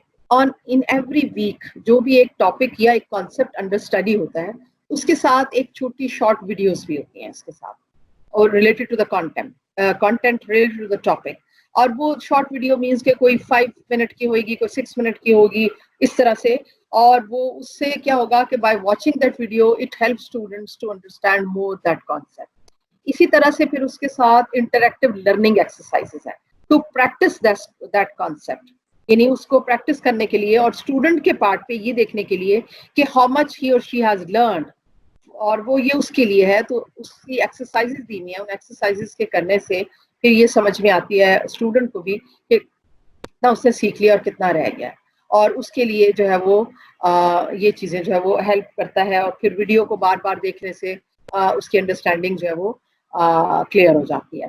in every week جو بھی ایک topic یا ایک concept under study ہوتا ہے اس کے ساتھ ایک چھوٹی short videos بھی ہوتی ہیں اس کے ساتھ اور related to the content related to the topic. اور وہ شارٹ ویڈیو مینس کہ کوئی 5 منٹ کی ہوئے گی, کوئی 6 منٹ کی ہوگی, اس طرح سے. اور وہ اس سے کیا ہوگا کہ by watching that video it help students to understand more that concept. اسی طرح سے پھر اس کے ساتھ انٹریکٹیو لرننگ ایکسرسائزز ہیں ٹو پریکٹس دیٹ کانسیپٹ, یعنی اس کو پریکٹس کرنے کے لیے اور اسٹوڈنٹ کے پارٹ پہ یہ دیکھنے کے لیے کہ ہاؤ مچ ہی اور شی ہیز لرنڈ, اور وہ یہ اس کے لیے ہے. تو اس کی ایکسرسائزز دی ہوئی ہیں, ان ایکسرسائزز کے کرنے سے پھر یہ سمجھ میں آتی ہے اسٹوڈنٹ کو بھی کہ کتنا اس نے سیکھ لیا اور کتنا رہ گیا, اور اس کے لیے جو ہے وہ یہ چیزیں جو ہے وہ ہیلپ کرتا ہے. اور پھر ویڈیو کو بار بار دیکھنے سے اس کی انڈرسٹینڈنگ جو ہے وہ کلیئر ہو جاتی ہے.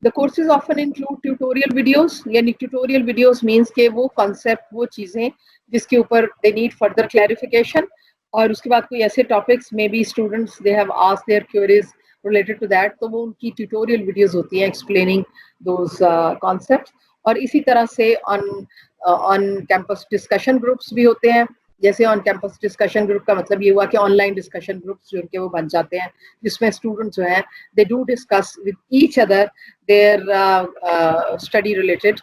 The courses often include tutorial videos, یعنی tutorial videos means کہ وہ concept, وہ چیزیں جس کے اوپر they need further clarification, اور اس کے بعد کوئی ایسے topics may be students they have asked their queries related to that, تو وہ ان کی ٹیوٹوریل ویڈیوز ہوتی ہیں ایکسپلیننگ دوز کانسیپٹس. اور اسی طرح سے آن کیمپس ڈسکشن گروپس بھی ہوتے ہیں. جیسے آن کیمپس ڈسکشن گروپ کا مطلب یہ ہوا کہ آن لائن ڈسکشن گروپس جو ان کے وہ بن جاتے ہیں جس میں اسٹوڈنٹ جو ہیں they do discuss with each other their study related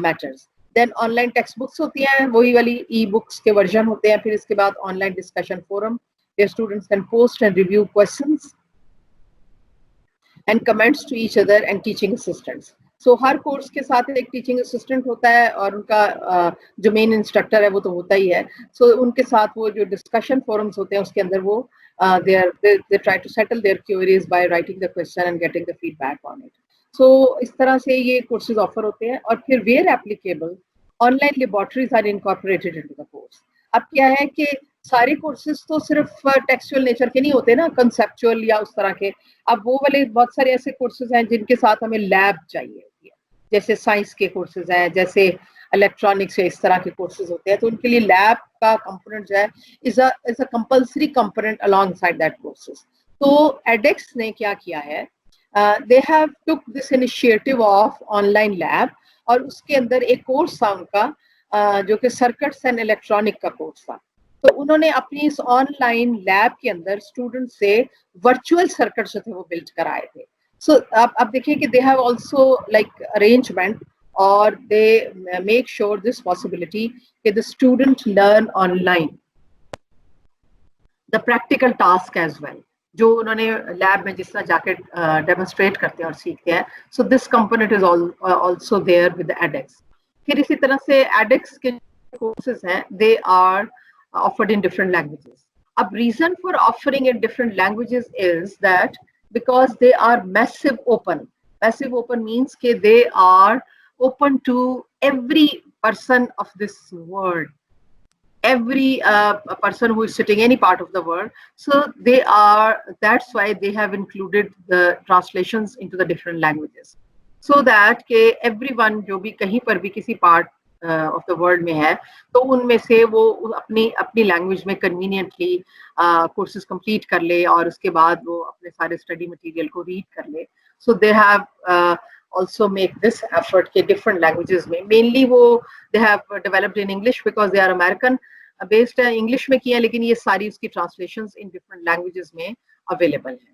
matters. Then online textbooks ہوتی ہیں, وہی والی ای بکس کے ورژن ہوتے ہیں. پھر اس کے بعد on line discussion forum where students can post and review questions and comments to each other and teaching assistants. So Hare course کے ساتھ ایک ٹیچنگ اسسٹنٹ ہوتا ہے اور ان کا جو مین انسٹرکٹر ہے وہ تو ہوتا ہی ہے. سو ان کے ساتھ وہ جو ڈسکشن فورمز ہوتے ہیں اس کے اندر وہ they try to settle their queries by writing the question and getting the feedback on it. So اس طرح سے یہ کورسز آفر ہوتے ہیں. اور پھر where applicable online laboratories are incorporated into the course. اب کیا ہے کہ سارے کورسز تو صرف ٹیکسچوئل نیچر کے نہیں ہوتے نا, کنسیپچوئل یا اس طرح کے. اب وہ والے بہت سارے ایسے کورسز ہیں جن کے ساتھ ہمیں لیب چاہیے ہوتی ہے, جیسے سائنس کے کورسز ہیں, جیسے الیکٹرانکس یا اس طرح کے کورسز ہوتے ہیں. تو ان کے لیے لیب کا کمپوننٹ جو ہے is a compulsory component along side that courses. تو ایڈیکس نے کیا کیا ہے, they have took this initiative of online lab, اور اس کے اندر ایک کورس تھا ان کا جو کہ سرکٹس اینڈ الیکٹرانک کا کورس تھا. تو انہوں نے اپنی اس آن لائن لیب کے اندر اسٹوڈنٹ سے ورچوئل سرکٹ جو تھے وہ بلڈ کرائے تھے. سو اب دیکھیے کہ they have also like arrangement, اور they make sure this possibility کہ the student learn online the practical task as well, جو انہوں نے لیب میں جس طرح جا کے ڈیمونسٹریٹ کرتے ہیں اور سیکھتے ہیں. So this component is also there with edX. پھر اسی طرح سے ایڈیکس کے کورسز ہیں they are offered in different languages. A reason for offering in different languages is that because they are massive open. Massive open means that they are open to every person of this world, every person who is sitting any part of the world. So that's why they have included the translations into the different languages, so that everyone جو بھی کہیں پر بھی کسی part of the world میں ہے تو ان میں سے وہ اپنی لینگویج میں کنوینئنٹلی کورسز کمپلیٹ کر لے اور اس کے بعد وہ اپنے سارے اسٹڈی مٹیریل کو ریڈ کر لے. So they have also make this effort کہ ڈفرنٹ لینگویجز میں, مینلی وہ they have developed in English because they are American based ہے, انگلش میں کی ہیں, لیکن یہ ساری اس کی ٹرانسلیشنز ان ڈفرنٹ لینگویجز میں اویلیبل ہیں.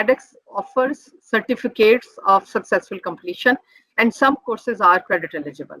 edX offers certificates of successful completion and some courses are credit eligible.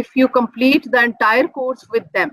if you complete the entire course with them,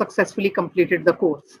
successfully completed the course.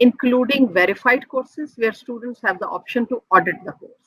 including verified courses where students have the option to audit the course.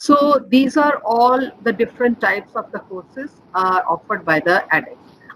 So these are all the different types of the courses offered by the edX.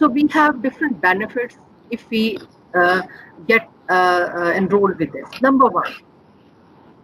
So we have different benefits if we get enrolled with this. Number one,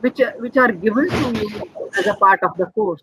which are given to you as a part of the course,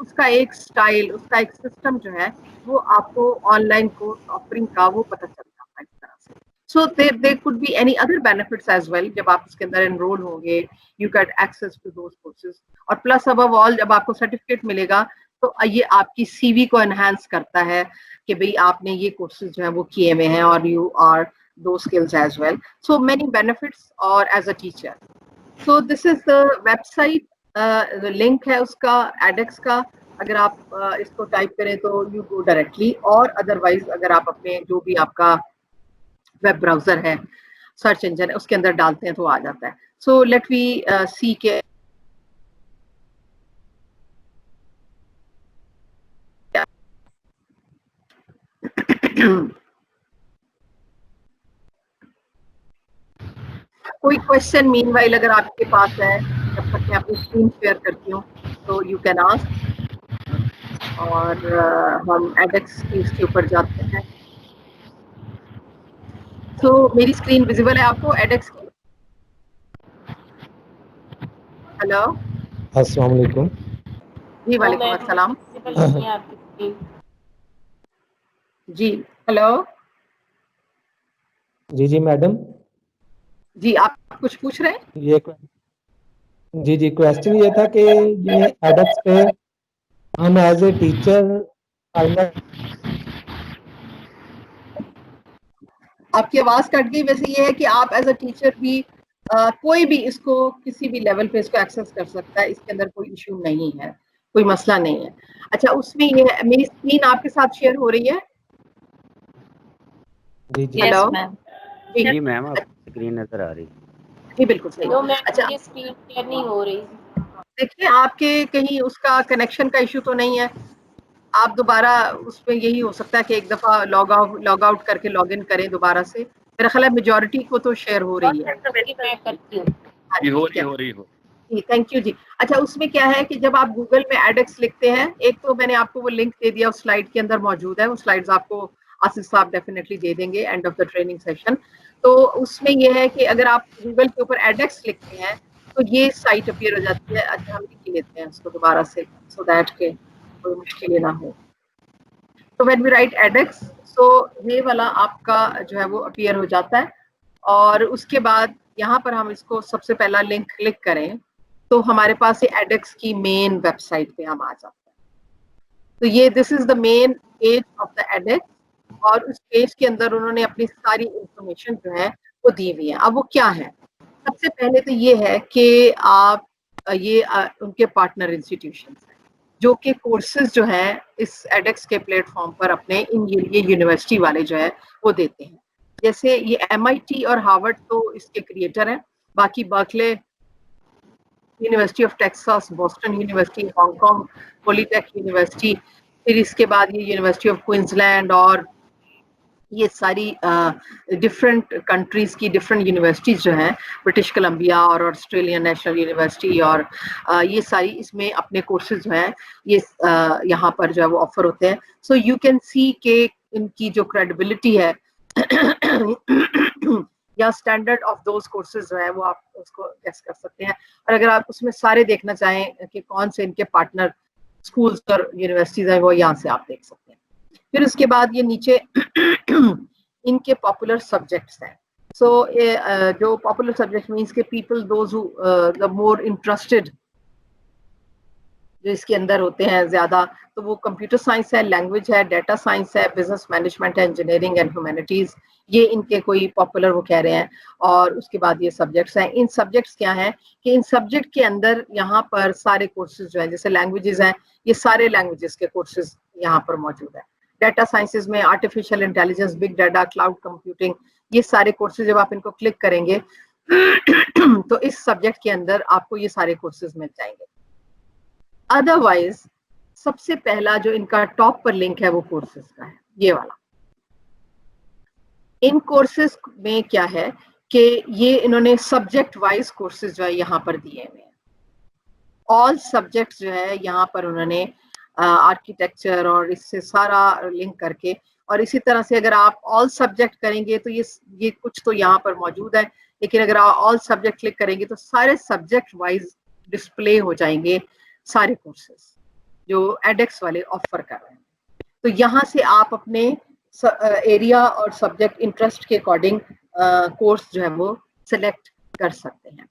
اس کا ایک style, اس کا ایک system جو ہے وہ آپ کو on line course offering کا وہ پتہ چل جاتا ہے اس طرح سے. سو there could be any other benefits as well. جب آپ اس کے اندر انرول ہوں گے you get access to those courses. اور پلس above all جب آپ کو سرٹیفکیٹ ملے گا تو یہ آپ کی سی وی کو انہانس کرتا ہے کہ بھئی آپ نے یہ کورسز جو ہیں وہ کیے ہوئے ہیں اور you are those skills as well. So many benefits or as a teacher. So this is the website. The link ہے اس کا edX کا. اگر آپ اس کو ٹائپ کریں تو you go directly, اور ادروائز اگر آپ اپنے جو بھی آپ کا ویب براؤزر ہے سرچ انجن اس کے اندر ڈالتے ہیں تو آ جاتا ہے. سو لیٹ وی سی کے کوئی کوشچن مین وائل اگر آپ کے پاس ہے جب تک میں اپنی اسکرین شیئر کرتی ہوں تو یو کین آسک. اور ہم ایڈیکس کی اس کے اوپر جاتے ہیں. سو میری اسکرین ویزیبل ہے آپ کو ایڈیکس کی؟ ہلو السلام علیکم. جی وعلیکم السلام. جی ہلو جی میڈم. جی آپ کچھ پوچھ رہے ہیں؟ جی کویسچن یہ تھا کہ یہ ایڈکس پہ ہم ایز اے ٹیچر آپ کی آواز کٹ گئی. ویسے یہ ہے کہ آپ ایز اے ٹیچر بھی کوئی بھی اس کو کسی بھی لیول پہ اس کو ایکسس کر سکتا ہے. اس کے اندر کوئی ایشو نہیں ہے, کوئی مسئلہ نہیں ہے. اچھا اس میں یہ ہے, میری اسکرین آپ کے ساتھ شیئر ہو رہی ہے؟ جی ہلو جی میم آپ کی اسکرین نظر آ رہی ہے. جی بالکل صحیح. اچھا نہیں ہو رہی. دیکھیے آپ کے کہیں اس کا کنیکشن کا ایشو تو نہیں ہے. آپ دوبارہ اس پہ یہی ہو سکتا ہے کہ ایک دفعہ لاگ آؤٹ کر کے لاگ ان کریں دوبارہ سے. میرا خیال ہے میجورٹی کو تو شیئر ہو رہی ہے. ہو رہی جی تھینک یو. جی اچھا اس میں کیا ہے کہ جب آپ گوگل میں ایڈیکس لکھتے ہیں, ایک تو میں نے آپ کو وہ لنک دے دیا اس سلائڈ کے اندر موجود ہے. وہ سلائڈز آپ کو آصف صاحب ڈیفینیٹلی دے دیں گے and of the training session. تو اس میں یہ ہے کہ اگر آپ گوگل کے اوپر ایڈیکس لکھتے ہیں تو یہ سائٹ اپیئر ہو جاتی ہے. اچھا ہم لکھ لیتے ہیں اس کو دوبارہ سے سو دیٹ کہ کوئی مشکل نہ ہو. تو وین وی رائٹ ایڈیکس سو یہ والا آپ کا جو ہے وہ اپیئر ہو جاتا ہے. اور اس کے بعد یہاں پر ہم اس کو سب سے پہلا لنک کلک کریں تو ہمارے پاس یہ ایڈیکس کی مین ویب سائٹ پہ ہم آ جاتے ہیں. تو یہ دس is the main page of the ایڈیکس, اور اس پیج کے اندر انہوں نے اپنی ساری انفارمیشن جو ہے وہ دی ہوئی ہے. اب وہ کیا ہے؟ سب سے پہلے تو یہ ہے کہ آپ یہ ان کے پارٹنر انسٹیٹیوشنز ہیں جو کہ کورسز جو ہیں اس ایڈیکس کے پلیٹ فارم پر اپنے یہ یونیورسٹی والے جو ہے وہ دیتے ہیں. جیسے یہ MIT اور ہارورڈ تو اس کے کریٹر ہیں, باقی Berkeley, University of Texas, Boston University, Hong Kong Polytechnic, پھر اس کے بعد یہ یونیورسٹی آف کوئنزلینڈ, اور یہ ساری ڈفرینٹ کنٹریز کی ڈفرینٹ یونیورسٹیز جو ہیں, برٹش کولمبیا اور آسٹریلین نیشنل یونیورسٹی, اور یہ ساری اس میں اپنے کورسز جو ہیں یہ یہاں پر جو ہے وہ آفر ہوتے ہیں. سو یو کین سی کہ ان کی جو کریڈیبلٹی ہے یا اسٹینڈرڈ آف دوز کورسز جو ہے وہ آپ اس کو گیس کر سکتے ہیں. اور اگر آپ اس میں سارے دیکھنا چاہیں کہ کون سے ان کے پارٹنر اسکولز اور یونیورسٹیز ہیں وہ یہاں سے آپ دیکھ سکتے ہیں. پھر اس کے بعد یہ نیچے ان کے پاپولر سبجیکٹس ہیں. سو جو پاپولر سبجیکٹ مینس کہ people those the more interested جو اس کے اندر ہوتے ہیں زیادہ, تو وہ کمپیوٹر سائنس ہے, لینگویج ہے, ڈیٹا سائنس ہے, بزنس مینجمنٹ ہے, انجینئرنگ اینڈ ہیومینٹیز, یہ ان کے کوئی پاپولر وہ کہہ رہے ہیں. اور اس کے بعد یہ سبجیکٹس ہیں. ان سبجیکٹس کیا ہیں کہ ان سبجیکٹ کے اندر یہاں پر سارے کورسز جو ہیں, جیسے لینگویجز ہیں, یہ سارے لینگویجز کے کورسز یہاں پر موجود ہیں. ڈیٹا سائنسز میں artificial intelligence, big data, cloud computing, یہ سارے کورسز جب آپ ان کو کلک کریں گے تو اس سبجیکٹ کے اندر آپ کو یہ سارے کورسز مل جائیں گے. ادروائز سب سے پہلا جو ان کا ٹاپ پر لنک ہے وہ کورسز کا ہے, یہ والا. ان کورسز میں کیا ہے کہ یہ انہوں نے سبجیکٹ وائز کورسز جو ہے یہاں پر دیے ہوئے ہیں. آل سبجیکٹس جو ہے یہاں پر انہوں نے آرکیٹیکچر اور اس سے سارا لنک کر کے, اور اسی طرح سے اگر آپ آل سبجیکٹ کریں گے تو یہ کچھ تو یہاں پر موجود ہے, لیکن اگر آپ آل سبجیکٹ کلک کریں گے تو سارے سبجیکٹ وائز ڈسپلے ہو جائیں گے سارے کورسز جو ایڈیکس والے آفر کر رہے ہیں. تو یہاں سے آپ اپنے ایریا اور سبجیکٹ انٹرسٹ کے اکارڈنگ کورس جو ہے وہ سلیکٹ کر سکتے ہیں.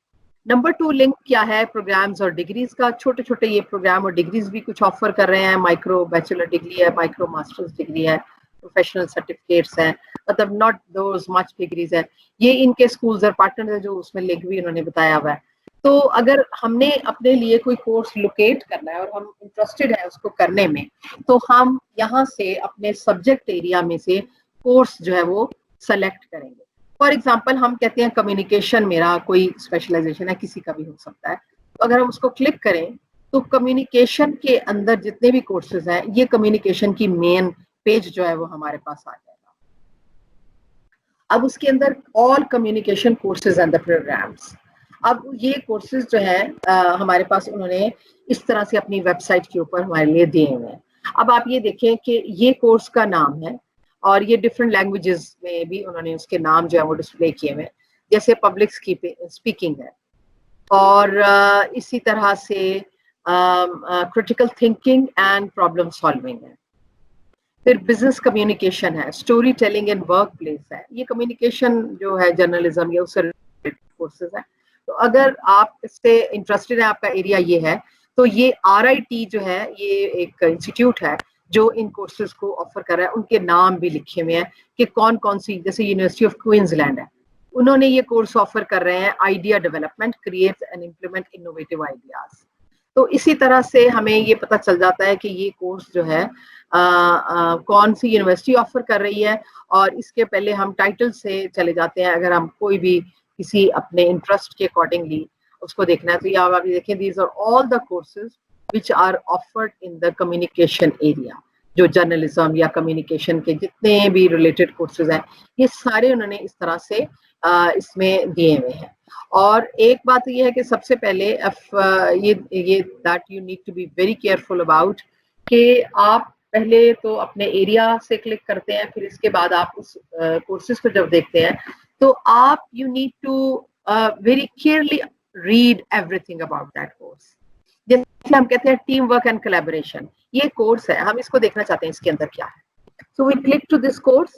نمبر 2 لنک کیا ہے؟ پروگرامز اور ڈگریز کا. چھوٹے چھوٹے یہ پروگرام اور ڈگریز بھی کچھ آفر کر رہے ہیں. مائکرو بیچلر ڈگری ہے, مائکرو ماسٹرز ڈگری ہے, پروفیشنل سرٹیفکیٹس ہیں, مطلب ناٹ دوز مچ ڈگریز ہیں. یہ ان کے اسکولز اور پارٹنر ہیں جو اس میں لنک بھی انہوں نے بتایا ہوا ہے. تو اگر ہم نے اپنے لیے کوئی کورس لوکیٹ کرنا ہے اور ہم انٹرسٹڈ ہیں اس کو کرنے میں, تو ہم یہاں سے اپنے سبجیکٹ ایریا میں سے کورس جو ہے وہ سلیکٹ کریں گے. فار ایگزامپل ہم کہتے ہیں کمیونیکیشن میرا کوئی اسپیشلائزیشن ہے, کسی کا بھی ہو سکتا ہے. تو اگر ہم اس کو کلک کریں تو کمیونیکیشن کے اندر جتنے بھی کورسز ہیں, یہ کمیونیکیشن کی مین پیج جو ہے وہ ہمارے پاس آ جائے گا. اب اس کے اندر all communication courses and the programs. اب یہ کورسز جو ہیں ہمارے پاس انہوں نے اس طرح سے اپنی ویب سائٹ کے اوپر ہمارے لیے دیے ہوئے ہیں. اب آپ یہ دیکھیں کہ یہ کورس کا نام ہے اور یہ ڈفرینٹ لینگویجز میں بھی انہوں نے اس کے نام جو ہے وہ ڈسپلے کیے ہوئے ہیں. جیسے پبلک اسپیکنگ ہے, اور اسی طرح سے critical thinking and problem solving ہے. پھر بزنس کمیونیکیشن ہے, story telling and work place ہے. یہ کمیونیکیشن جو ہے جرنلزم یا اس سے ریلیٹڈ کورسز ہیں. تو اگر آپ اس سے انٹرسٹڈ ہیں, آپ کا ایریا یہ ہے, تو یہ RIT جو ہے یہ ایک انسٹیٹیوٹ ہے جو ان کورسز کو آفر کر رہا ہے. ان کے نام بھی لکھے ہوئے ہیں کہ کون کون سی, جیسے یونیورسٹی آف کوئنز لینڈ ہے, انہوں نے یہ کورس آفر کر رہے ہیں idea development, create and implement innovative ideas. تو اسی طرح سے ہمیں یہ پتہ چل جاتا ہے کہ یہ کورس جو ہے کون سی یونیورسٹی آفر کر رہی ہے. اور اس کے پہلے ہم ٹائٹل سے چلے جاتے ہیں. اگر ہم کوئی بھی کسی اپنے انٹرسٹ کے اکارڈنگلی اس کو دیکھنا ہے, تو یہ آپ دیکھیں these are all the courses which are offered in the communication area. جو جرنلزم یا کمیونیکیشن کے جتنے بھی ریلیٹڈ کورسز ہیں, یہ سارے انہوں نے اس طرح سے اس میں دیے ہوئے ہیں. اور ایک بات یہ ہے کہ سب سے پہلے یہ that you need to be very careful about کہ آپ پہلے تو اپنے ایریا سے کلک کرتے ہیں, پھر اس کے بعد آپ اس کورسز کو جب دیکھتے ہیں تو آپ you need to very clearly read everything about that course. جیسے ہم کہتے ہیں ٹیم ورک اینڈ کولیبوریشن, یہ کورس ہے, ہم اس کو دیکھنا چاہتے ہیں اس کے اندر کیا ہے. So we click to this course,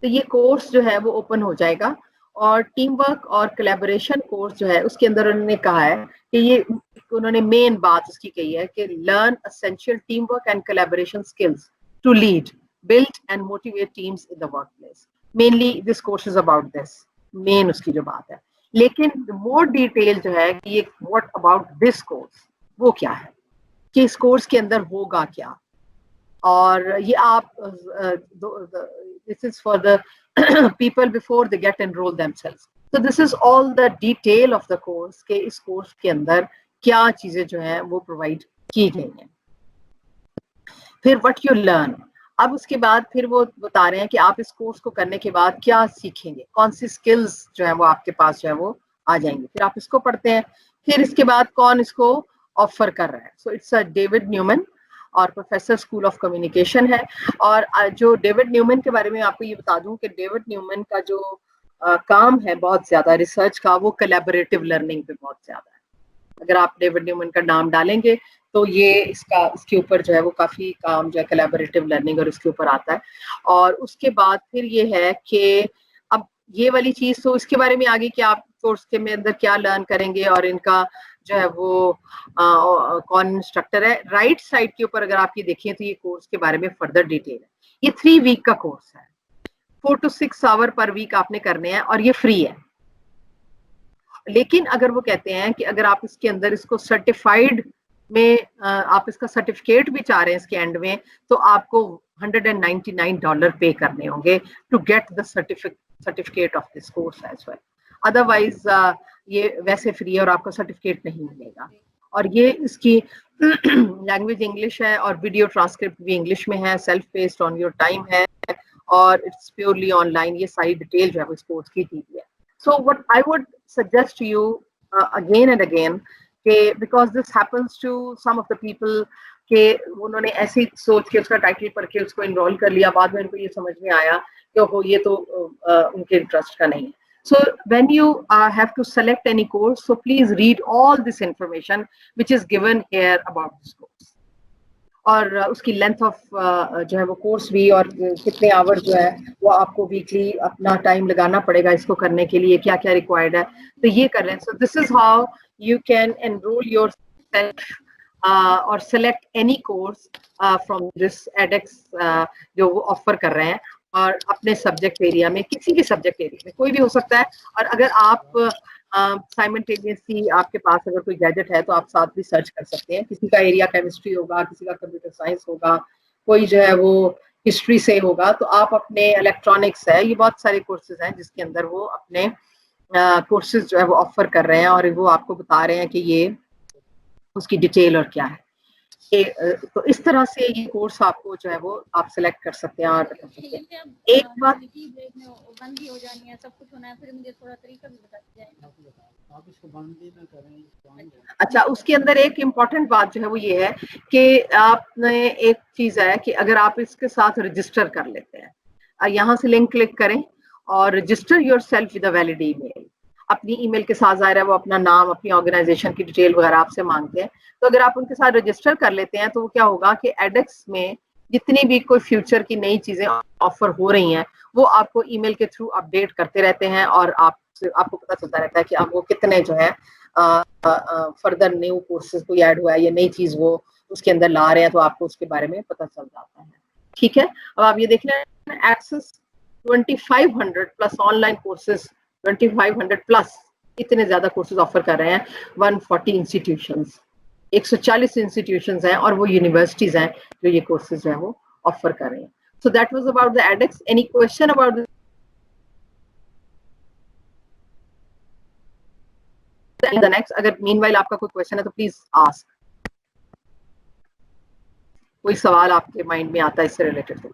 تو یہ کورس جو ہے وہ اوپن ہو جائے گا. اور ٹیم ورک اور کولیبوریشن کورس جو ہے اس کے اندر انہوں نے کہا ہے کہ یہ انہوں نے مین بات اس کی کہی ہے کہ learn essential team work and collaboration skills to lead, build and motivate teams in the ورک پلیس. Mainly this course is about this, مین اس کی جو بات ہے. لیکن مور ڈیٹیل جو ہے کہ یہ واٹ اباؤٹ دس کورس, وہ کیا ہے کہ اس کورس کے اندر ہوگا کیا. اور یہ آپ this is for the people before they get enrolled themselves. So this is all the detail of the course کہ اس کورس کے اندر کیا چیزیں جو ہیں وہ پرووائڈ کی گئی ہیں. پھر what you learn, اب اس کے بعد پھر وہ بتا رہے ہیں کہ آپ اس کورس کو کرنے کے بعد کیا سیکھیں گے, کون سی سکلز جو ہیں وہ آپ کے پاس جو ہے وہ آ جائیں گی. پھر آپ اس کو پڑھتے ہیں. پھر اس کے بعد کون اس کو آفر کر رہا ہے. سو اٹس ڈیوڈ نیومن اور پروفیسر اسکول آف کمیونیکیشن ہے. اور جو ڈیوڈ نیومن کے بارے میں آپ کو یہ بتا دوں کہ ڈیوڈ نیومن کا جو کام ہے بہت زیادہ ریسرچ کا, وہ کولیبوریٹو لرننگ پہ بہت زیادہ ہے. اگر آپ ڈیوڈ نیومن کا نام ڈالیں گے تو یہ اس کے اوپر جو ہے وہ کافی کام جو ہے کولیبوریٹو لرننگ اور اس کے اوپر آتا ہے. اور اس کے بعد پھر یہ ہے کہ اب یہ والی چیز تو اس کے بارے میں آگے کہ آپ کورس کے میں اندر کیا لرن کریں گے اور ان کا جو ہے وہ کون انسٹرکٹر ہے. رائٹ سائڈ کے اوپر اگر آپ یہ دیکھیں تو یہ کورس کے بارے میں فردر ڈیٹیل ہے. یہ 3 ویک کا کورس ہے, 4 to 6 آور پر ویک آپ نے کرنے ہیں اور یہ فری ہے. لیکن اگر وہ کہتے ہیں کہ اگر آپ اس کے اندر اس کو سرٹیفائڈ میں آپ اس کا سرٹیفکیٹ بھی چاہ رہے ہیں اس کے اینڈ میں, تو آپ کو $199 پے کرنے ہوں گے to get the certificate of this course as well. Otherwise یہ ویسے فری ہے اور آپ کا سرٹیفکیٹ نہیں ملے گا. اور یہ اس کی لینگویج انگلش ہے اور ویڈیو ٹرانسکرپٹ بھی انگلش میں ہے, self paced on your time ہے, اور اٹس پیورلی آن لائن. یہ ساری ڈیٹیل جو ہے اس کورس کی دی ہے. So what I would suggest you again and again کہ because this happens to some of the people کہ انہوں نے ایسی سوچ کے اس کا ٹائٹل پڑھ کے اس کو انرول کر لیا, بعد میں ان کو یہ سمجھ میں آیا کہ یہ تو ان کے انٹرسٹ کا نہیں ہے. So when you have to select any course, so please read all this information which is given here about this course. اور اس کی لینتھ آف جو ہے وہ کورس بھی اور کتنے آور جو ہے وہ آپ کو ویکلی اپنا ٹائم لگانا پڑے گا اس کو کرنے کے لیے, کیا کیا ریکوائرڈ ہے, تو یہ کر رہے ہیں. So this is how you can enrol yourself اور select any course from this edX جو وہ آفر کر رہے ہیں, اور اپنے سبجیکٹ ایریا میں, کسی بھی سبجیکٹ ایریا میں کوئی بھی ہو سکتا ہے. اور اگر آپ سائملٹینیسلی آپ کے پاس اگر کوئی گیجٹ ہے تو آپ ساتھ بھی سرچ کر سکتے ہیں. کسی کا ایریا کیمسٹری ہوگا, کسی کا کمپیوٹر سائنس ہوگا, کوئی جو ہے وہ ہسٹری سے ہوگا, تو آپ اپنے الیکٹرانکس ہے, یہ بہت سارے کورسز ہیں جس کے اندر وہ اپنے کورسز جو ہے وہ آفر کر رہے ہیں, اور وہ آپ کو بتا رہے ہیں کہ یہ اس کی ڈیٹیل اور کیا ہے. تو اس طرح سے یہ کورس آپ کو جو ہے وہ آپ سلیکٹ کر سکتے ہیں. اور ایک بات, بند بھی ہو جانی ہے, سب کچھ ہونا ہے, پھر مجھے تھوڑا طریقہ بھی بتا دیجیے. اچھا, اس کے اندر ایک امپورٹنٹ بات جو ہے وہ یہ ہے کہ آپ نے ایک چیز ہے کہ اگر آپ اس کے ساتھ رجسٹر کر لیتے ہیں, یہاں سے لنک کلک کریں اور register yourself with a valid email. اپنی ای میل کے ساتھ ظاہر ہے وہ اپنا نام, اپنی آرگنائزیشن کی ڈیٹیل وغیرہ آپ سے مانگتے ہیں. تو اگر آپ ان کے ساتھ رجسٹر کر لیتے ہیں تو وہ کیا ہوگا کہ ایڈیکس میں جتنی بھی کوئی فیوچر کی نئی چیزیں آفر ہو رہی ہیں وہ آپ کو ای میل کے تھرو اپڈیٹ کرتے رہتے ہیں, اور آپ کو پتہ چلتا رہتا ہے کہ آپ وہ کتنے جو ہے فردر نیو کورسز کوئی ایڈ ہوا ہے یا نئی چیز وہ اس کے اندر لا رہے ہیں, تو آپ کو اس کے بارے میں پتہ چل جاتا ہے. ٹھیک ہے, اب آپ یہ دیکھ لیں access 2500 plus online courses, 2500 plus اتنے زیادہ کورسز آفر کر رہے ہیں. 140 انسٹیٹیوشنز, 140 انسٹیٹیوشنز ہیں, اور وہ یونیورسٹیز ہیں جو یہ کورسز جو ہیں وہ آفر کر رہے ہیں. So that was about the edX. Any question about the next, اگر مین وائل آپ کا کوئی کوشچن ہے تو پلیز آسک. کوئی سوال آپ کے مائنڈ میں آتا ہے اس سے ریلیٹڈ؟ تو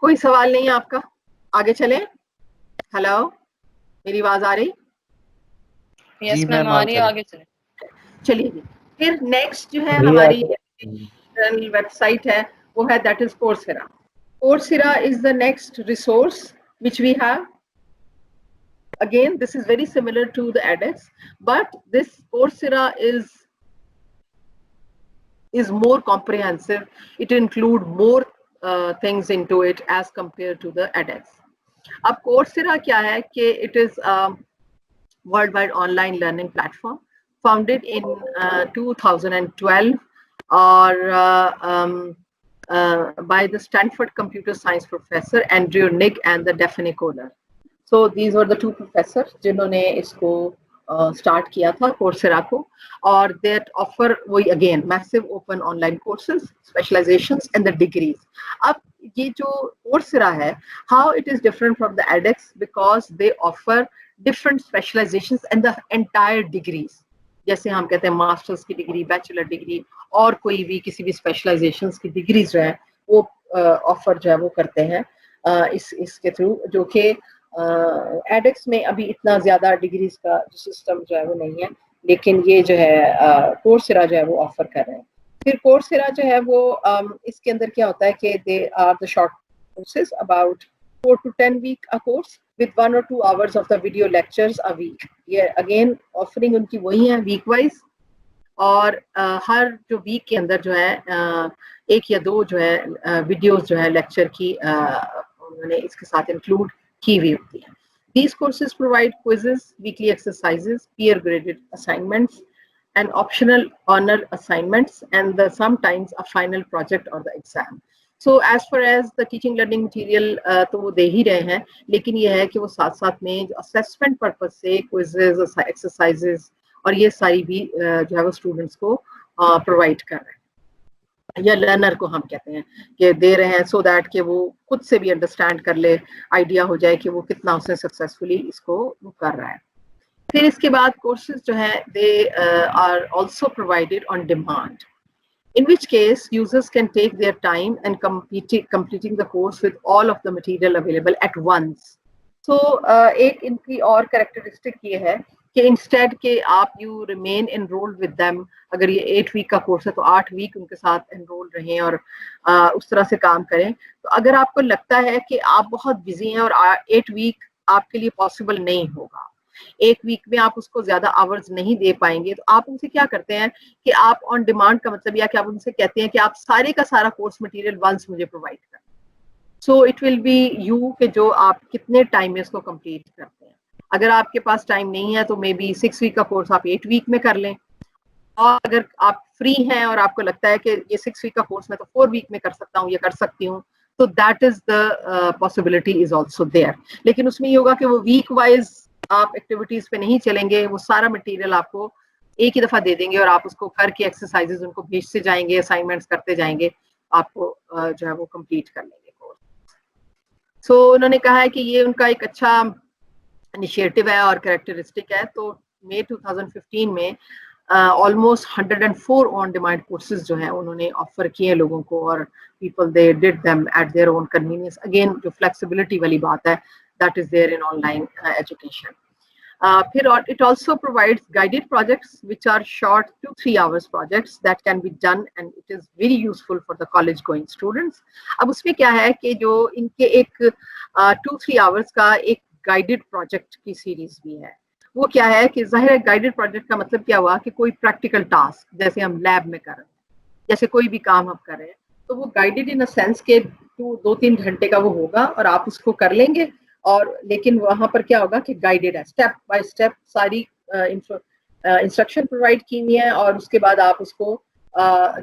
کوئی سوال نہیں ہے آپ کا؟ آگے چلیں. ہیلو, میری آواز آ رہی؟ یس میم آ رہی ہے, آگے چلیں. چلیے جی. پھر نیکسٹ جو ہے ہماری ویب سائٹ ہے وہ ہے that is کورسیرا. کورسیرا is the next resource which we have. Again, this is very similar to the edX, but this Coursera is more comprehensive. It includes more things into it as compared to the edX. Ab Coursera kya hai ki it is a worldwide online learning platform founded in 2012 by the Stanford computer science professor Andrew Ng and the Daphne Koller. So these were the two professors جنہوں نے اس کو start کیا تھا Coursera کو, اور that offer وہی again massive open online courses, specializations and the degrees. اب یہ جو کورسیرا ہے, how it is different from the edX because they offer different specializations and the entire degrees. جیسے ہم کہتے ہیں ماسٹرز کی ڈگری, بیچلر ڈگری, اور کوئی بھی کسی بھی اسپیشلائزیشنز کی ڈگریز جو ہے وہ آفر جو ہے وہ کرتے ہیں اس کے تھرو, جو کہ ایڈیکس میں ابھی اتنا زیادہ ڈگریز کا سسٹم جو ہے وہ نہیں ہے, لیکن یہ جو ہے کورسیرا جو ہے وہ آفر کر رہے ہیں. پھر کورسیرا جو ہے وہ اس کے اندر کیا ہوتا ہے کہ they are the short courses about 4 to 10 week a course with 1 or 2 hours of the video lectures a week. یہ اگین آفرنگ ان کی وہی ہے ویک وائز, اور ہر جو ویک کے اندر جو ہے ایک یا دو جو ہے ویڈیوز جو ہے لیکچر کی انہوں نے اس کے ساتھ انکلوڈ کی ہوئی ہوتی ہے. These courses provide quizzes, weekly exercises, peer-graded assignments, and optional honor assignments, and sometimes a final project or the exam. So as far as the teaching learning material تو وہ دے ہی رہے ہیں, لیکن یہ ہے کہ وہ ساتھ ساتھ میں assessment purpose سے quizzes, exercises اور یہ ساری بھی جو ہے وہ اسٹوڈنٹس کو پرووائڈ کر رہے ہیں, یا لرنر کو ہم کہتے ہیں کہ دے رہے ہیں, سو دیٹ کہ وہ خود سے بھی انڈرسٹینڈ کر لے, آئیڈیا ہو جائے کہ وہ کتنا اس نے سکسیزفلی اس کو کر رہا ہے. پھر اس کے بعد کورسز جو ہیں they are also provided on demand, in which case users can take their time and completing the course with all of the material available at once. So ایک ان کی اور کریکٹرسٹک یہ ہے کہ انسٹیڈ کہ آپ you remain enrolled with them, اگر یہ 8 week کا کورس ہے تو 8 week ان کے ساتھ انرول رہیں اور اس طرح سے کام کریں. تو اگر آپ کو لگتا ہے کہ آپ بہت بزی ہیں اور 8 week آپ کے لیے پاسبل نہیں ہوگا, ایک ویک میں آپ اس کو زیادہ آورز نہیں دے پائیں گے, تو آپ ان سے کیا کرتے ہیں کہ آپ آن ڈیمانڈ کا مطلب, یا کہ آپ ان سے کہتے ہیں کہ آپ سارے کا سارا کورس مٹیریل ونس مجھے پرووائڈ کریں. So it will be you کہ جو آپ کتنے ٹائم میں اس کو کمپلیٹ کرتے ہیں. اگر آپ کے پاس ٹائم نہیں ہے تو مے بی 6 ویک کا کورس آپ 8 ویک میں کر لیں, اور اگر آپ فری ہیں اور آپ کو لگتا ہے کہ یہ 6 ویک کا کورس میں تو 4 ویک میں کر سکتا ہوں یا کر سکتی ہوں, تو that is the possibility is also their. لیکن اس میں یہ ہوگا کہ وہ ویک وائز آپ ایکٹیویٹیز پہ نہیں چلیں گے, وہ سارا مٹیریل آپ کو ایک ہی دفعہ دے دیں گے اور آپ اس کو کر کے ایکسرسائزز ان کو بھیجتے جائیں گے, اسائنمنٹس کرتے جائیں گے, آپ کو جو ہے وہ کمپلیٹ کر لیں گے کورس. سو انہوں نے کہا ہے کہ یہ ان کا ایک اچھا انیشیٹو ہے اور کریکٹرسٹک ہے. تو مئی 2015 میں almost 104 آن ڈیمانڈ کورسز جو ہیں انہوں نے آفر کیے لوگوں کو, اور people they did them at their own convenience. Again جو flexibility والی بات ہے, that is there in online education. پھر it also provides guided projects which are short 2-3 hours projects that can be done and it is very useful for the college going students. اب اس میں کیا ہے کہ جو ان کے ایک 2-3 hours کا ایک گائیڈڈ پروجیکٹ کی سیریز بھی ہے. وہ کیا ہے کہ ظاہر ہے گائیڈڈ پروجیکٹ کا مطلب کیا ہوا کہ کوئی پریکٹیکل ٹاسک جیسے ہم لیب میں کر رہے ہیں, جیسے کوئی بھی کام ہم کر رہے ہیں, تو وہ گائیڈڈ ان سینس کے 2-3 گھنٹے کا وہ ہوگا اور آپ اس کو کر لیں گے. اور لیکن وہاں پر کیا ہوگا کہ گائیڈڈ ہے, اسٹیپ بائی اسٹیپ ساری انسٹرکشن پرووائڈ کی ہوئی ہیں, اور اس کے بعد آپ اس کو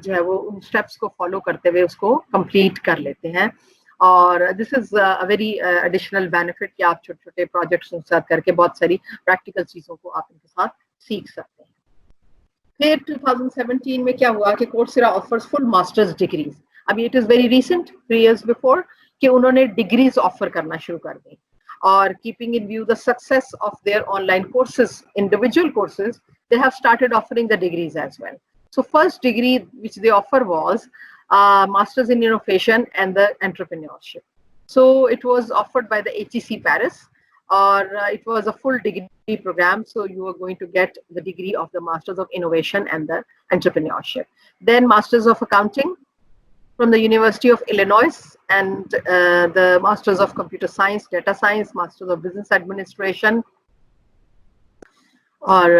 جو ہے وہ ان اسٹیپس کو فالو کرتے ہوئے اس کو کمپلیٹ کر لیتے ہیں. اور دس از ویری ایڈیشنل بینیفٹ کہ آپ چھوٹے چھوٹے پروجیکٹس کے ساتھ کر کے بہت ساری پریکٹیکل چیزوں کو آپ ان کے ساتھ سیکھ سکتے ہیں. پھر 2017 میں کیا ہوا کہ کورسیرا آفرز فل ماسٹرز ڈگریز. ابھی it is very recent 3 years before کہ انہوں نے ڈگریز آفر کرنا شروع کر دی, اور keeping in view the success of their online courses, individual courses, they have started offering the degrees as well. So first degree which they offer was Masters in Innovation and the Entrepreneurship. So it was offered by the HEC Paris, or it was a full degree program. So you are going to get the degree of the Masters of Innovation and the Entrepreneurship. Then Masters of Accounting from the University of Illinois, and the Masters of Computer Science, Data Science, Masters of Business Administration. اور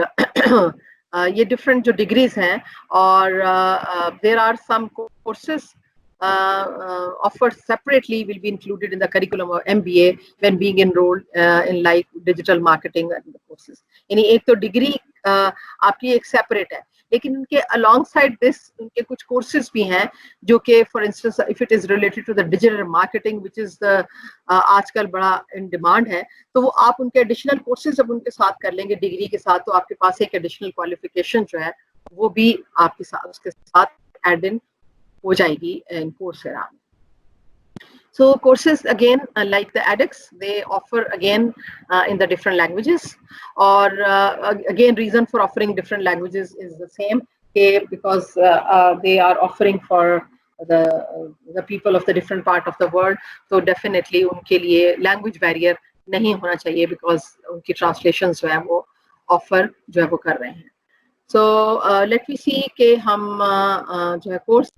یہ different جو degrees ہیں, اور there are some courses offered separately will be included in the curriculum of MBA when being enrolled in like digital marketing and the courses. یعنی ایک تو degree آپ کی ایک سیپریٹ ہے, لیکن ان کے along side this ان کے کچھ کورسز بھی ہیں جو کہ for instance if it is related to the digital marketing which is the آج کل بڑا in demand ہے, تو وہ آپ ان کے ایڈیشنل کورسز جب ان کے ساتھ کر لیں گے ڈگری کے ساتھ, تو آپ کے پاس ایک ایڈیشنل کوالیفیکیشن جو ہے وہ بھی آپ کے ساتھ اس کے ساتھ ایڈ ان ہو جائے گی in Coursera. So courses again like the edX, they offer again in the different languages, or again reason for offering different languages is the same because they are offering for the people of the different part of the world. So definitely unke liye language barrier nahi hona chahiye because unki translations jo hai wo offer jo hai wo kar rahe hain. So let me see کہ ہم جو ہے course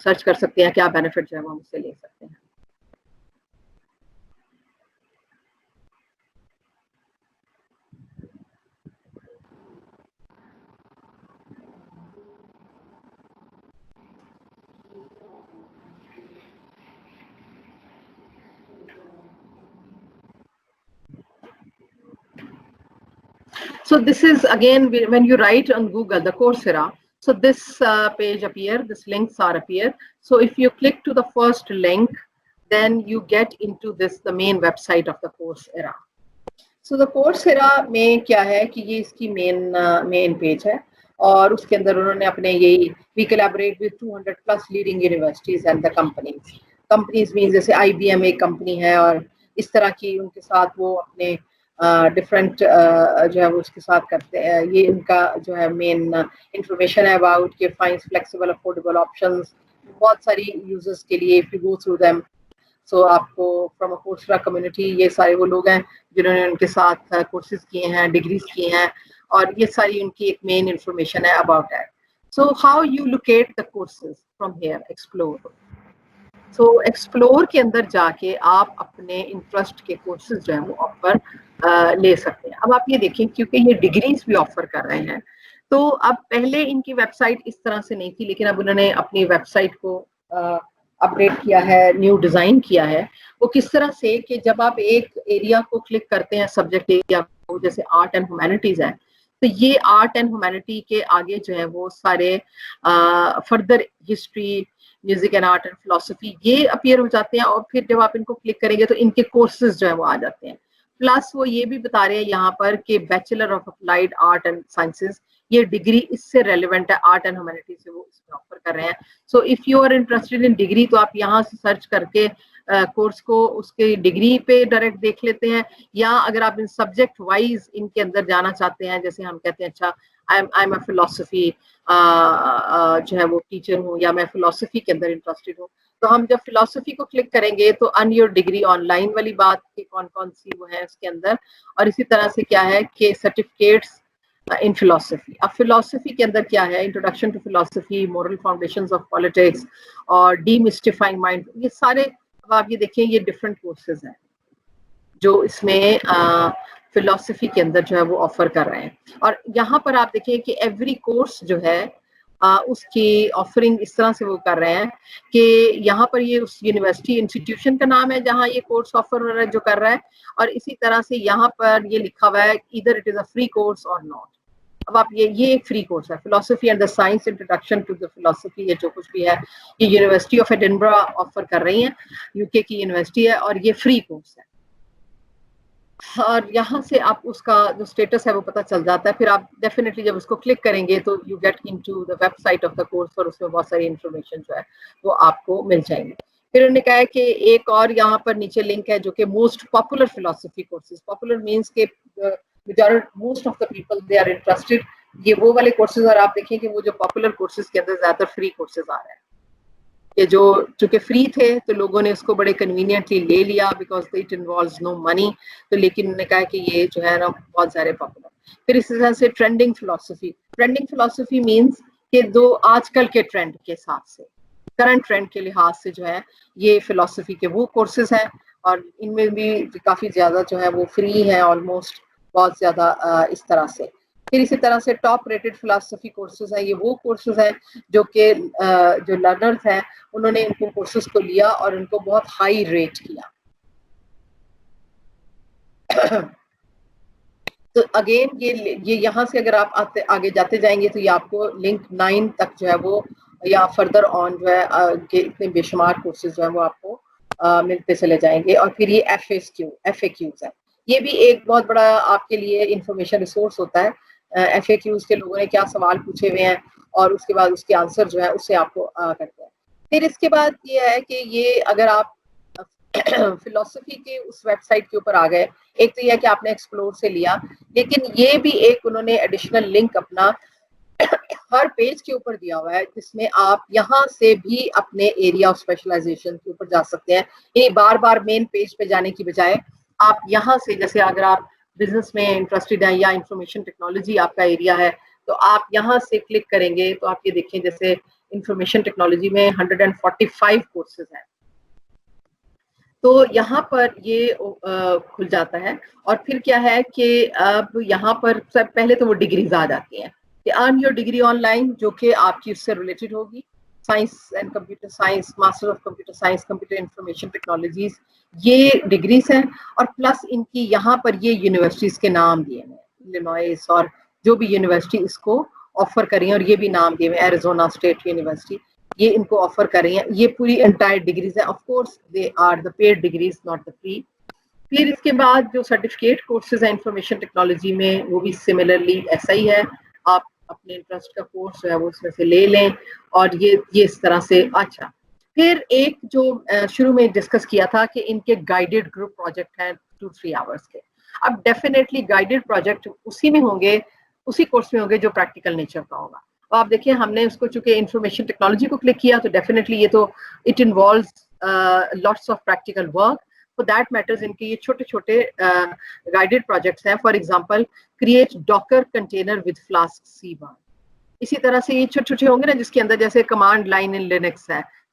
search کر سکتے ہیں, کیا benefit جو ہے وہ ہم اس سے لے سکتے ہیں. So this is again when you write on Google the Coursera, so this page appear, this links are appear. So if you click to the first link, then you get into this the main website of the Coursera. So the Coursera میں کیا ہے کہ یہ اس کی main page ہے, اور اس کے اندر انہوں نے اپنے یہی we collaborate with 200 plus leading universities and the companies. Companies means جیسے IBM ایک کمپنی ہے, اور اس طرح کی ان کے ساتھ وہ اپنے ڈفرینٹ جو ہے وہ اس کے ساتھ کرتے ہیں. یہ ان کا جو ہے مین انفارمیشن ہے اباؤٹ کہ فائنڈ فلیکسیبل افورڈیبل آپشنز بہت ساری یوزرس کے لیے. If you go through them, so آپ کو فرام اے کورسرا کمیونٹی یہ سارے وہ لوگ ہیں جنہوں نے ان کے ساتھ کورسز کیے ہیں, ڈگریز کیے ہیں, اور یہ ساری ان کی ایک مین انفارمیشن ہے about that. So how you locate the courses from here, explore. So explore کے اندر جا کے آپ اپنے انٹرسٹ کے کورسز جو ہیں وہ آفر لے سکتے ہیں. اب آپ یہ دیکھیں کیونکہ یہ ڈگریز بھی آفر کر رہے ہیں تو اب پہلے ان کی ویب سائٹ اس طرح سے نہیں تھی, لیکن اب انہوں نے اپنی ویب سائٹ کو اپڈیٹ کیا ہے, نیو ڈیزائن کیا ہے. وہ کس طرح سے کہ جب آپ ایک ایریا کو کلک کرتے ہیں, سبجیکٹ ایریا کو, جیسے آرٹ اینڈ ہیومینٹیز ہے, تو یہ آرٹ اینڈ ہیومینٹی کے آگے جو ہے وہ سارے further history, music and art and philosophy یہ اپیئر ہو جاتے ہیں. اور پھر جب آپ ان کو کلک کریں گے تو ان کے کورسز جو ہے وہ آ جاتے ہیں. پلس وہ یہ بھی بتا رہے ہیں یہاں پر کہ bachelor of applied art and sciences, یہ ڈگری اس سے ریلیونٹ ہے, آرٹ اینڈ ہیومینٹی سے وہ اس میں آفر کر رہے ہیں. So if you are interested in degree تو آپ یہاں سے سرچ کر کے کورس کو اس کے ڈگری پہ ڈائریکٹ دیکھ لیتے ہیں, یا اگر آپ ان سبجیکٹ وائز ان کے اندر جانا چاہتے ہیں, جیسے ہم کہتے ہیں اچھا آئی ایم اے فلاسفی جو ہے وہ ٹیچر ہوں, یا میں فلاسفی کے اندر انٹرسٹڈ ہوں, تو ہم جب فلاسفی کو کلک کریں گے تو in your degree on line والی بات کہ کون کون سی وہ ہے اس کے اندر, اور اسی طرح سے کیا ہے کہ سرٹیفکیٹس ان فلاسفی. اب فلاسفی کے اندر کیا ہے, introduction to philosophy, moral foundations of politics اور ڈی مسٹیفائنگ مائنڈ, یہ سارے اب آپ یہ دیکھیں یہ ڈفرینٹ کورسز ہیں جو اس میں فلاسفی کے اندر جو ہے وہ آفر کر رہے ہیں. اور یہاں پر آپ دیکھیں کہ ایوری کورس جو ہے اس کی آفرنگ اس طرح سے وہ کر رہے ہیں کہ یہاں پر یہ اس یونیورسٹی انسٹیٹیوشن کا نام ہے جہاں یہ کورس آفر ہو رہا ہے جو کر رہا ہے, اور اسی طرح سے یہاں پر یہ لکھا ہوا ہے either it is a free course or not. اب آپ یہ ایک فری کورس ہے, philosophy and the science introduction to the philosophy, یہ جو کچھ بھی ہے یہ یونیورسٹی آف ایڈنبرا آفر کر رہی ہیں, یو کے کی یونیورسٹی ہے, اور یہ فری کورس ہے. اور یہاں سے آپ اس کا جو اسٹیٹس ہے وہ پتہ چل جاتا ہے. پھر آپ ڈیفینیٹلی جب اس کو کلک کریں گے تو you get into the website of the course, اور اس میں بہت ساری انفارمیشن جو ہے وہ آپ کو مل جائیں گی. پھر انہوں نے کہا ہے کہ ایک اور یہاں پر نیچے لنک ہے جو کہ most popular philosophy courses, popular means کہ most of the people they are interested, یہ وہ والے کورسز. اور آپ دیکھیں کہ وہ جو پاپولر کورسز کے اندر زیادہ فری کورسز آ رہے ہیں, کہ جو چونکہ فری تھے تو لوگوں نے اس کو بڑے کنوینئنٹلی لے لیا بیکاز اٹ انوالوز نو منی, تو لیکن انہوں نے کہا کہ یہ جو ہے نا بہت سارے پاپولر. پھر اس طرح سے trending philosophy, trending philosophy means کہ دو آج کل کے ٹرینڈ کے حساب سے, کرنٹ ٹرینڈ کے لحاظ سے جو ہے یہ فلاسفی کے وہ کورسز ہیں, اور ان میں بھی کافی زیادہ جو ہے وہ فری ہیں آلموسٹ, بہت زیادہ اس طرح سے. پھر اسی طرح سے ٹاپ ریٹڈ فلاسفی کورسز ہیں, یہ وہ کورسز ہیں جو کہ جو لرنرز ہیں انہوں نے ان کو کورسز کو لیا اور ان کو بہت ہائی ریٹ کیا. تو اگین یہ یہاں سے اگر آپ آگے جاتے جائیں گے تو یہ آپ کو لنک 9 تک جو ہے وہ, یا فردر آن جو ہے کہ اتنے بے شمار کورسز جو ہیں وہ آپ کو ملتے چلے جائیں گے. اور پھر یہ ایف اے کیوز ہے, یہ بھی ایک بہت بڑا آپ کے لیے انفارمیشن ریسورس ہوتا ہے. ایف اے کیوز کے لوگوں نے کیا سوال پوچھے ہوئے ہیں اور اس کے بعد اس کے آنسر جو ہے اس سے آپ کو کرتے ہیں. پھر اس کے بعد یہ ہے کہ یہ اگر آپ فلاسفی کے اس ویب سائٹ کے اوپر آ گئے, ایک تو یہ ہے کہ آپ نے ایکسپلور سے لیا, لیکن یہ بھی ایک انہوں نے ایڈیشنل لنک اپنا ہر پیج کے اوپر دیا ہوا ہے جس میں آپ یہاں سے بھی اپنے ایریا آف اسپیشلائزیشن کے اوپر جا سکتے ہیں. یعنی بار بار مین پیج پہ جانے کی بجائے آپ یہاں سے, جیسے اگر آپ بزنس میں انٹرسٹڈ ہیں یا انفارمیشن ٹیکنالوجی آپ کا ایریا ہے, تو آپ یہاں سے کلک کریں گے تو آپ یہ دیکھیں جیسے انفارمیشن ٹیکنالوجی میں 145 کورسز ہیں, تو یہاں پر یہ کھل جاتا ہے. اور پھر کیا ہے کہ اب یہاں پر سب پہلے تو وہ ڈگریز آ جاتی ہیں کہ ارن یور ڈگری آن لائن, جو کہ آپ کی اس سے ریلیٹڈ ہوگی, science and computer science, master of computer science, computer information technologies, یہ ڈگریز ہیں. اور پلس ان کی یہاں پر یہ یونیورسٹیز کے نام دیے ہیں, الینوائس اور جو بھی یونیورسٹی اس کو آفر کر رہی ہیں, اور یہ بھی نام دیے ہوئے ہیں ایریزونا اسٹیٹ یونیورسٹی, یہ ان کو آفر کر رہی ہیں. یہ پوری انٹائر ڈگریز ہیں, of course they are the paid degrees not the free. پھر اس کے بعد جو سرٹیفکیٹ کورسز ہیں انفارمیشن ٹیکنالوجی میں وہ بھی سملرلی ایسا ہی ہے, آپ اپنے انٹرسٹ کا کورس جو ہے وہ اس میں سے لے لیں, اور یہ اس طرح سے. اچھا, پھر ایک جو شروع میں ڈسکس کیا تھا کہ ان کے گائیڈڈ گروپ پروجیکٹ ہیں 2-3 آورس کے. اب ڈیفینیٹلی گائیڈڈ پروجیکٹ اسی میں ہوں گے, اسی کورس میں ہوں گے جو پریکٹیکل نیچر کا ہوگا. آپ دیکھیں ہم نے اس کو چونکہ انفارمیشن ٹیکنالوجی کو کلک کیا تو ڈیفینیٹلی یہ تو it involves lots of practical work. For that matters ان کے یہ چھوٹے چھوٹے گائیڈڈ پروجیکٹس ہیں. For example create Docker container with Flask C1. اسی طرح سے یہ چھوٹے چھوٹے ہوں گے نا جس کے اندر جیسے کمانڈ لائن ان لینکس ہے,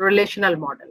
relational model,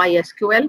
MySQL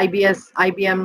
IBM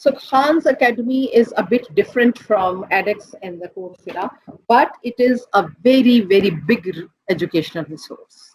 So Khan's Academy is a bit different from edX and the Coursera, but it is a very big educational resource.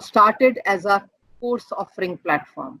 started as a course offering platform.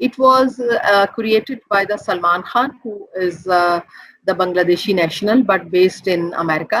It was created by the Salman Khan, who is the Bangladeshi national but based in America.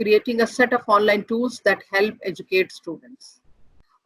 creating a set of online tools that help educate students.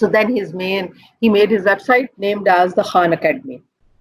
So then he made his website named as the Khan Academy.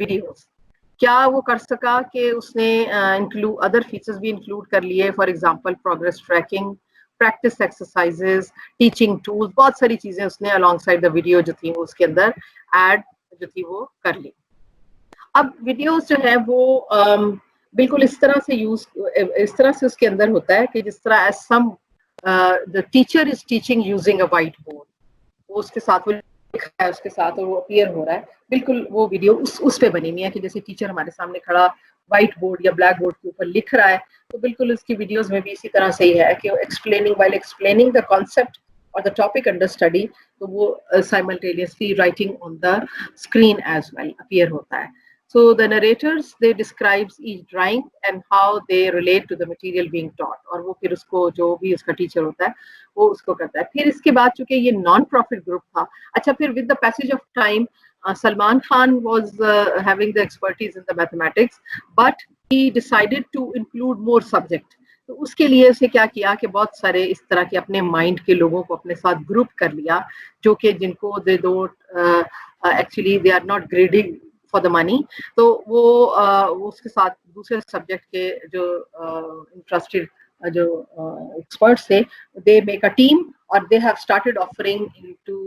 videos کیا وہ کر سکا کہ اس نے other features بھی include کر لیے, for example progress tracking, practice exercises, teaching tools, بہت ساری چیزیں اس نے الانگ سائڈ دا ویڈیو جو تھی اس کے اندر ایڈ جو تھی وہ کر لی. اب ویڈیوز جو ہے وہ بالکل اس طرح سے اس کے اندر ہوتا ہے کہ جس طرح as some the teacher is teaching using a whiteboard, وہ اس کے ساتھ وہ لکھ رہا ہے اس کے ساتھ اور وہ اپیئر ہو رہا ہے, بالکل وہ ویڈیو اس پہ بنی ہوئی ہے کہ جیسے ٹیچر ہمارے سامنے کھڑا وائٹ بورڈ یا بلیک بورڈ کے اوپر لکھ رہا ہے, تو بالکل اس کی ویڈیوز میں بھی اسی طرح سے ہی ہے کہ ایکسپلیننگ دا کانسیپٹ اور دا ٹاپک انڈر اسٹڈی, تو وہ simultaneously writing on the screen as well appear ہوتا ہے. So the narrators, they describes each drawing and how they relate to the material being taught, اور وہ پھر اس کو جو بھی اس کا ٹیچر ہوتا ہے وہ اس کو کرتا ہے. پھر اس کے بعد چونکہ یہ نان پروفٹ گروپ تھا, اچھا پھر with the passage of time Salman Khan was having the expertise in the mathematics, but he decided to include more subject. تو اس کے لیے اسے کیا کیا کہ بہت سارے اس طرح کے اپنے مائنڈ کے لوگوں کو اپنے ساتھ گروپ کر لیا, جو کہ جن کو they don't actually they are not grading for the money, تو وہ اس کے ساتھ دوسرے سبجیکٹ کے جو انٹرسٹڈ جو ایکسپرٹس تھے, they make a team اور they have started offering into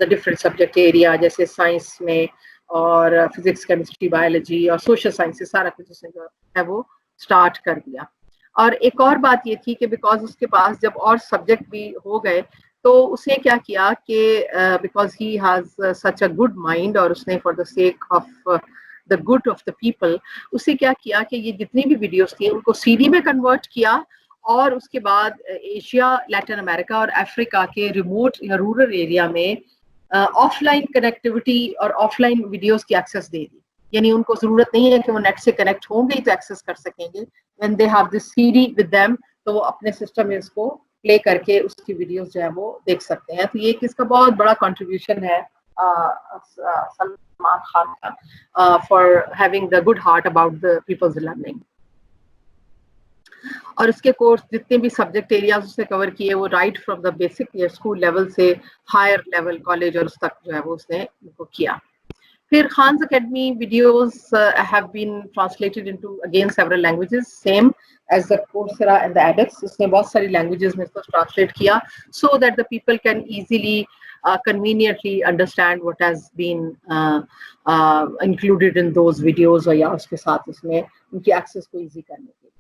the different subject area, جیسے سائنس میں اور فزکس, کیمسٹری, بایولوجی اور سوشل سائنس, سارا کچھ اس نے جو ہے وہ اسٹارٹ کر دیا. اور ایک اور بات یہ تھی کہ بیکاز اس کے پاس جب اور سبجیکٹ بھی ہو گئے تو اس نے کیا کیا کہ because he has such a good mind, اور اس نے for the sake of the good of the people اس نے کیا کیا کہ یہ جتنی بھی ویڈیوز تھیں ان کو سی ڈی میں کنورٹ کیا, اور اس کے بعد ایشیا, لیٹن امریکہ اور افریقہ کے ریموٹ یا رورل ایریا میں آف لائن کنیکٹیوٹی اور آف لائن ویڈیوز کی ایکسیس دے دی. یعنی ان کو ضرورت نہیں ہے کہ وہ نیٹ سے کنیکٹ ہوں گے تو ایکسیس کر سکیں گے, when they have this CD with them تو وہ اپنے سسٹم میں اس کو پلے کر کے اس کی ویڈیوز جو ہے وہ دیکھ سکتے ہیں. تو یہ کس کا بہت بڑا کنٹریبیوشن ہے سلمان خان کا for having the good heart about the peoples learning. اور اس کے کورس جتنے بھی سبجیکٹ ایریاز اس نے کور کیے وہ right from the basic school level سے ہائر لیول کالج اور اس تک جو ہے وہ اس نے ان کو کیا. پھر Khan's Academy videos have been translated into again several languages, same as the Coursera and the edX. اس نے بہت ساری لینگویجز میں اس کو ٹرانسلیٹ کیا so that the people can easily conveniently understand what has been included in those videos, اور یا اس کے ساتھ اس میں ان کی ایکسیس کو ایزی کرنے کے لیے.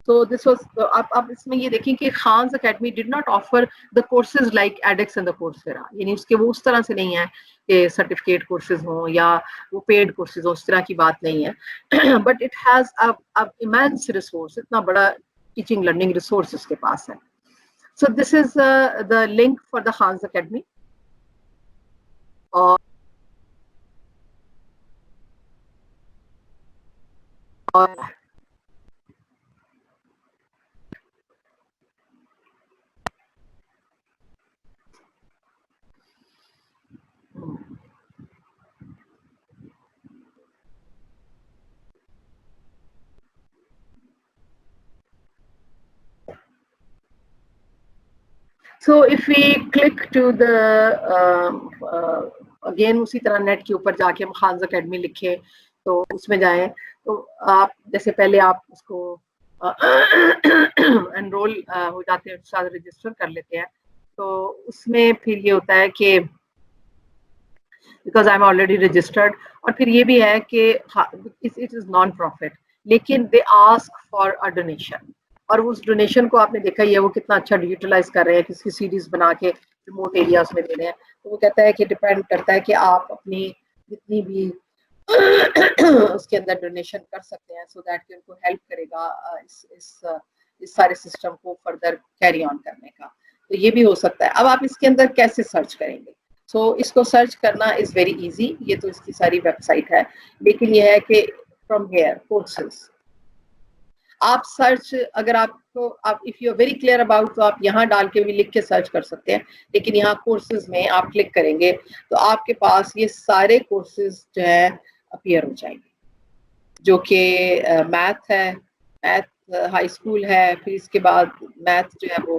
So this was اب اس میں یہ دیکھیں کہ خانز academy did not offer the courses like edX and the Coursera, یعنی اس کے وہ اس طرح سے نہیں ہے کہ سرٹیفکیٹ کورسز ہوں یا وہ پیڈ کورسز ہوں, اس طرح کی بات نہیں ہے, but it has immense resource, اتنا بڑا ٹیچنگ لرننگ ریسورس اس کے پاس ہے. So this is the link for the Khan's Academy. اور So if we click to the again اسی طرح نیٹ کے اوپر جا کے ہم خانز اکیڈمی لکھیں تو اس میں جائیں تو آپ جیسے پہلے آپ اس کو انرول ہو جاتے ہیں, ساتھ رجسٹر کر لیتے ہیں, تو اس میں پھر یہ ہوتا ہے کہ because I am already registered, اور پھر یہ بھی ہے کہ اٹ از نان پروفٹ لیکن they ask for a donation, اور اس ڈونیشن کو آپ نے دیکھا ہی ہے وہ کتنا اچھا یوٹیلائز کر رہے ہیں, کسی سیریز بنا کے ریموٹ ایریاز میں دے رہے ہیں. تو وہ کہتا ہے کہ ڈپینڈ کرتا ہے کہ آپ اپنی جتنی بھی اس کے اندر ڈونیشن کر سکتے ہیں, سو دیٹ کہ ان کو ہیلپ کرے گا اس سارے سسٹم کو فردر کیری آن کرنے کا. تو یہ بھی ہو سکتا ہے. اب آپ اس کے اندر کیسے سرچ کریں گے؟ سو اس کو سرچ کرنا از ویری ایزی, یہ تو اس کی ساری ویب سائٹ ہے, لیکن یہ ہے کہ فرام ہیئر کورسز آپ سرچ, اگر آپ کو if you are very clear about تو آپ یہاں ڈال کے بھی لکھ کے سرچ کر سکتے ہیں, لیکن یہاں کورسز میں آپ کلک کریں گے تو آپ کے پاس یہ سارے کورسز جو ہے اپیئر ہو جائیں گے, جو کہ میتھ ہے, میتھ ہائی اسکول ہے, پھر اس کے بعد میتھ جو ہے وہ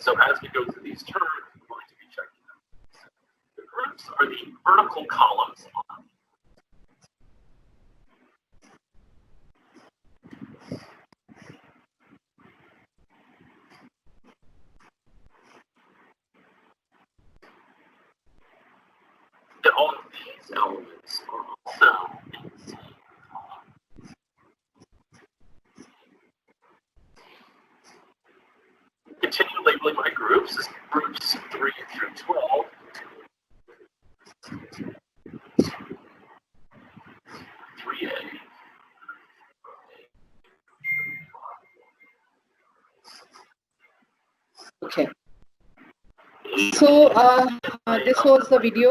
So as we go through these terms, we're going to be checking them. The groups are the vertical columns on all of these elements are also in the same column. Continue labeling my groups as groups 3 through 12. 3A. Okay. So this was the video.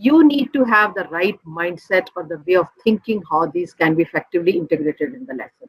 you need to have the right mindset or the way of thinking how these can be effectively integrated in the lesson.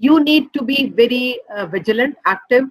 You need to be very vigilant, active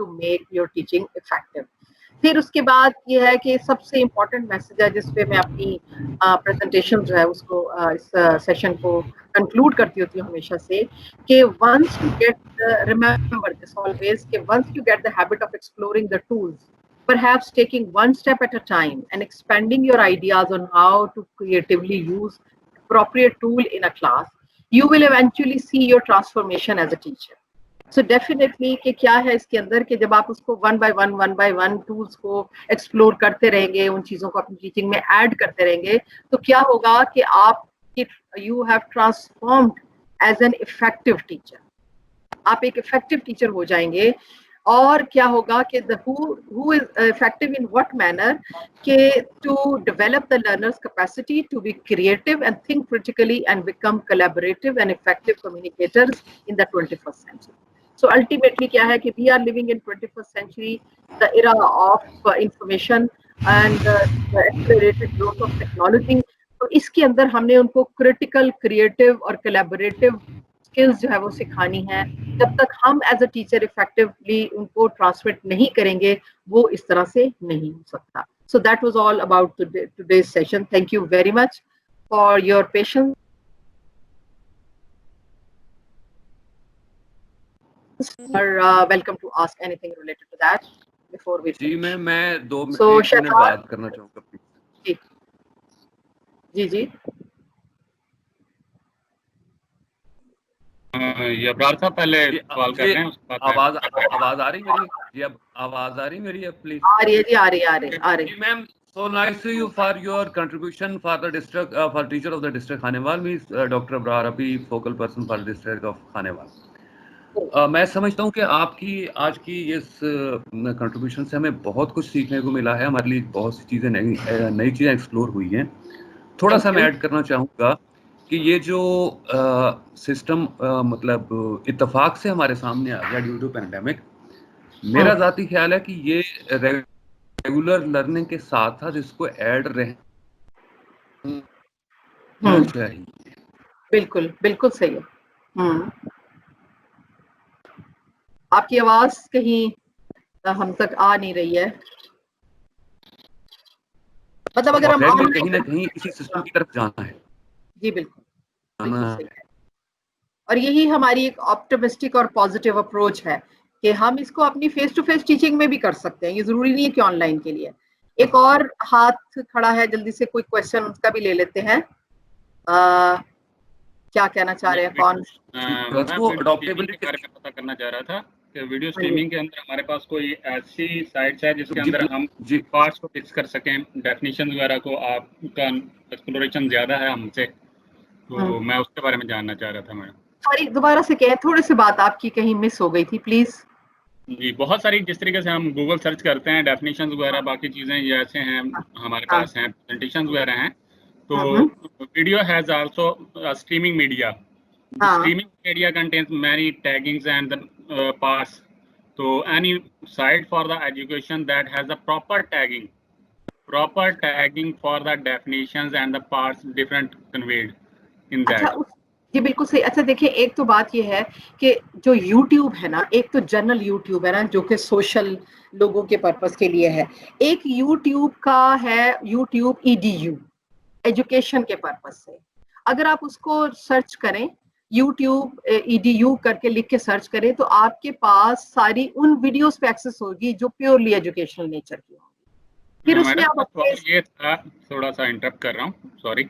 to make your teaching effective. پھر اس کے بعد یہ ہے کہ سب سے important message ہے جس پہ میں اپنی پریزنٹیشن جو ہے اس کو اس سیشن کو کنکلوڈ کرتی ہوتی ہوں ہمیشہ سے کہ once you get remember this always کہ once you get the habit of exploring the tools perhaps taking one step at a time and expanding your ideas on how to creatively use appropriate tool in a class, you will eventually see your transformation as a teacher. So definitely کہ کیا ہے اس کے اندر کہ جب آپ اس کو one by one tools کو explore کرتے رہیں گے, ان چیزوں کو اپنی ٹیچنگ میں ایڈ کرتے رہیں گے, تو کیا ہوگا کہ آپ you have transformed as an effective teacher. آپ ایک افیکٹو ٹیچر ہو جائیں گے. اور کیا ہوگا کہ who is effective in what manner کہ to develop the learner's capacity to be creative and think critically and become collaborative and effective communicators in the 21st century. So ultimately کیا ہے کہ we are living in 21st century, the era of information and the accelerated growth of technology. تو اس کے اندر ہم نے ان کو critical, creative اور collaborative skills جو ہے وہ سکھانی ہے. جب تک ہم ایز اے ٹیچر افیکٹولی ان کو ٹرانسمٹ نہیں کریں گے وہ اس طرح سے نہیں ہو سکتا. So that was all about today's session. Thank you very much for your patience. Welcome to ask anything related to that before we. جی میں 2 منٹ بات کرنا چاہوں گا. جی جی یہ ابرار صاحب پہلے سوال کر رہے ہیں. آواز آ رہی میری؟ جی اب آواز آ رہی میری پلیز؟ آ رہی ہے جی, آ رہی. جی میم, so nice to you for your contribution for the district for teacher of the district Khanewal, means Dr. Abrar Rafi, focal person for the district of Khanewal. میں سمجھتا ہوں کہ آپ کی آج کی اس کنٹریبیوشن سے ہمیں بہت کچھ سیکھنے کو ملا ہے. ہمارے لیے بہت سی چیزیں نئی چیزیں ایکسپلور ہوئی ہیں. تھوڑا سا میں ایڈ کرنا چاہوں گا کہ یہ جو سسٹم مطلب اتفاق سے ہمارے سامنے آ گیا ڈیو ٹو پینڈیمک, میرا ذاتی خیال ہے کہ یہ ریگولر لرننگ کے ساتھ ساتھ اس کو ایڈ رہنا چاہیے. بالکل بالکل صحیح ہے. آپ کی آواز کہیں ہم تک آ نہیں رہی ہے. مطلب اگر ہم کہیں نہ کہیں اسی سسٹم کی طرف جانا ہے. جی بالکل صحیح ہے. اور یہی ہماری ایک آپٹمسٹک اور پازیٹیو اپروچ ہے کہ ہم اس کو اپنی فیس ٹو فیس ٹیچنگ میں بھی کر سکتے ہیں. یہ ضروری نہیں ہے کہ آن لائن کے لیے. ایک اور ہاتھ کھڑا ہے, جلدی سے کوئی کوشچن اس کا بھی لے لیتے ہیں. کیا کہنا چاہ رہے ہیں کون؟ پتا کرنا چاہ رہا تھا کہ ویڈیو اسٹریمنگ کے اندر ہمارے پاس کوئی ایسی سائٹس ہے جس کے اندر ہم پارٹس کو فکس کر سکیں, ڈیفینیشن وغیرہ کو. آپ کا ایکسپلوریشن زیادہ ہے ہم سے, تو میں اس کے بارے میں جاننا چاہ رہا تھا. میڈم سوری دوبارہ سے کہیں, تھوڑی سی بات آپ کی کہیں مس ہو گئی تھی پلیز. جی بہت ساری جس طریقے سے ہم گوگل سرچ کرتے ہیں ڈیفینیشن وغیرہ باقی چیزیں یہ ایسے ہیں ہمارے پاس ہیں, پریزنٹیشن وغیرہ ہیں, تو video has also streaming media. Streaming media contains many taggings and parts. So any site for the education that has a proper tagging for the definitions and the parts different conveyed in that. جی بالکل صحیح. اچھا دیکھیں, ایک تو بات یہ ہے کہ جو یوٹیوب ہے نا, ایک تو جنرل یوٹیوب ہے نا جو کہ سوشل لوگوں کے پرپز کے لیے ہے. ایک یوٹیوب کا ہے یوٹیوب EDU, ایجوکیشن کے پرپز سے. اگر آپ اس کو سرچ کریں, یوٹیوب EDU کر کے لکھ کے سرچ کریں, تو آپ کے پاس ساری ان ویڈیوز پہ ایکسس ہوگی جو پیورلی ایجوکیشنل نیچر کی ہوں گی. پھر اس میں آپ یہ تھا, تھوڑا سا انٹرپٹ کر رہا ہوں, سوری.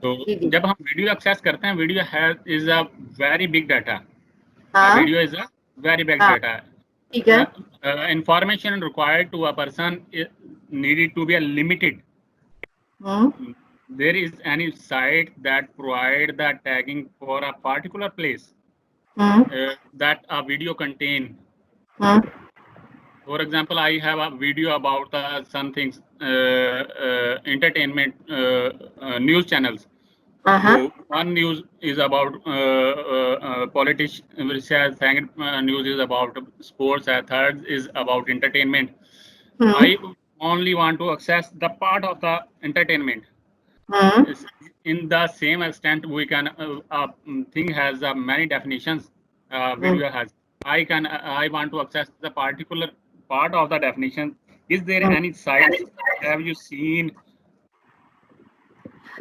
تو جب ہم ویڈیو ایکسیس کرتے ہیں, video is a very big data. Video is a very big data. ٹھیک ہے. Information required to a person needed to be limited. There is any site that provide the tagging for a particular place that a video contain. For example, I have a video about some things, entertainment news channels. So one news is about politics, second news is about sports, and third is about entertainment. I only want to access the part of the entertainment. In the same extent, we can thing has many definitions. Video has. I want to access the particular part of the definition Is there any sites have you seen?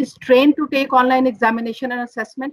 is trained to take online examination and assessment.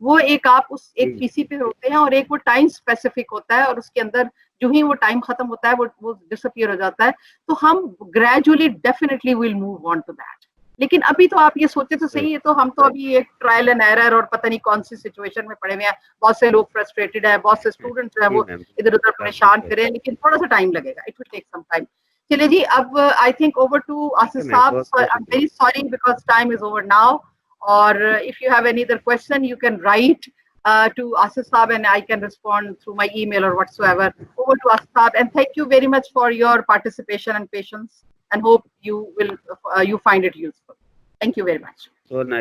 وہ ایک آپ اس ایک PC پہ ہوتے ہیں اور ایک وہ ٹائم اسپیسیفک ہوتا ہے اور اس کے اندر جو ہی وہ ٹائم ختم ہوتا ہے وہ ڈسپیئر ہو جاتا ہے. تو ہم gradually definitely will move on to that. لیکن ابھی تو آپ یہ سوچے تو صحیح ہے, تو ہم تو ابھی ایک ٹرائل اینڈ ایرر اور پتہ نہیں کون سی سچویشن میں پڑے ہوئے ہیں. بہت سے لوگ فرسٹریٹڈ ہیں, بہت سے اسٹوڈنٹس ہیں وہ ادھر ادھر پریشان پھرے ہیں, لیکن تھوڑا سا ٹائم لگے گا. It will take some time. چلے جی, اب I think over to Asif صاحب. I am very sorry because time is over now. اور if you have any other question, you can write to Asif Saab and I can respond through my email or whatsoever. Over to Asif Saab, and thank you very much for your participation and patience, and hope you will you find it useful. Thank you very much. So nice.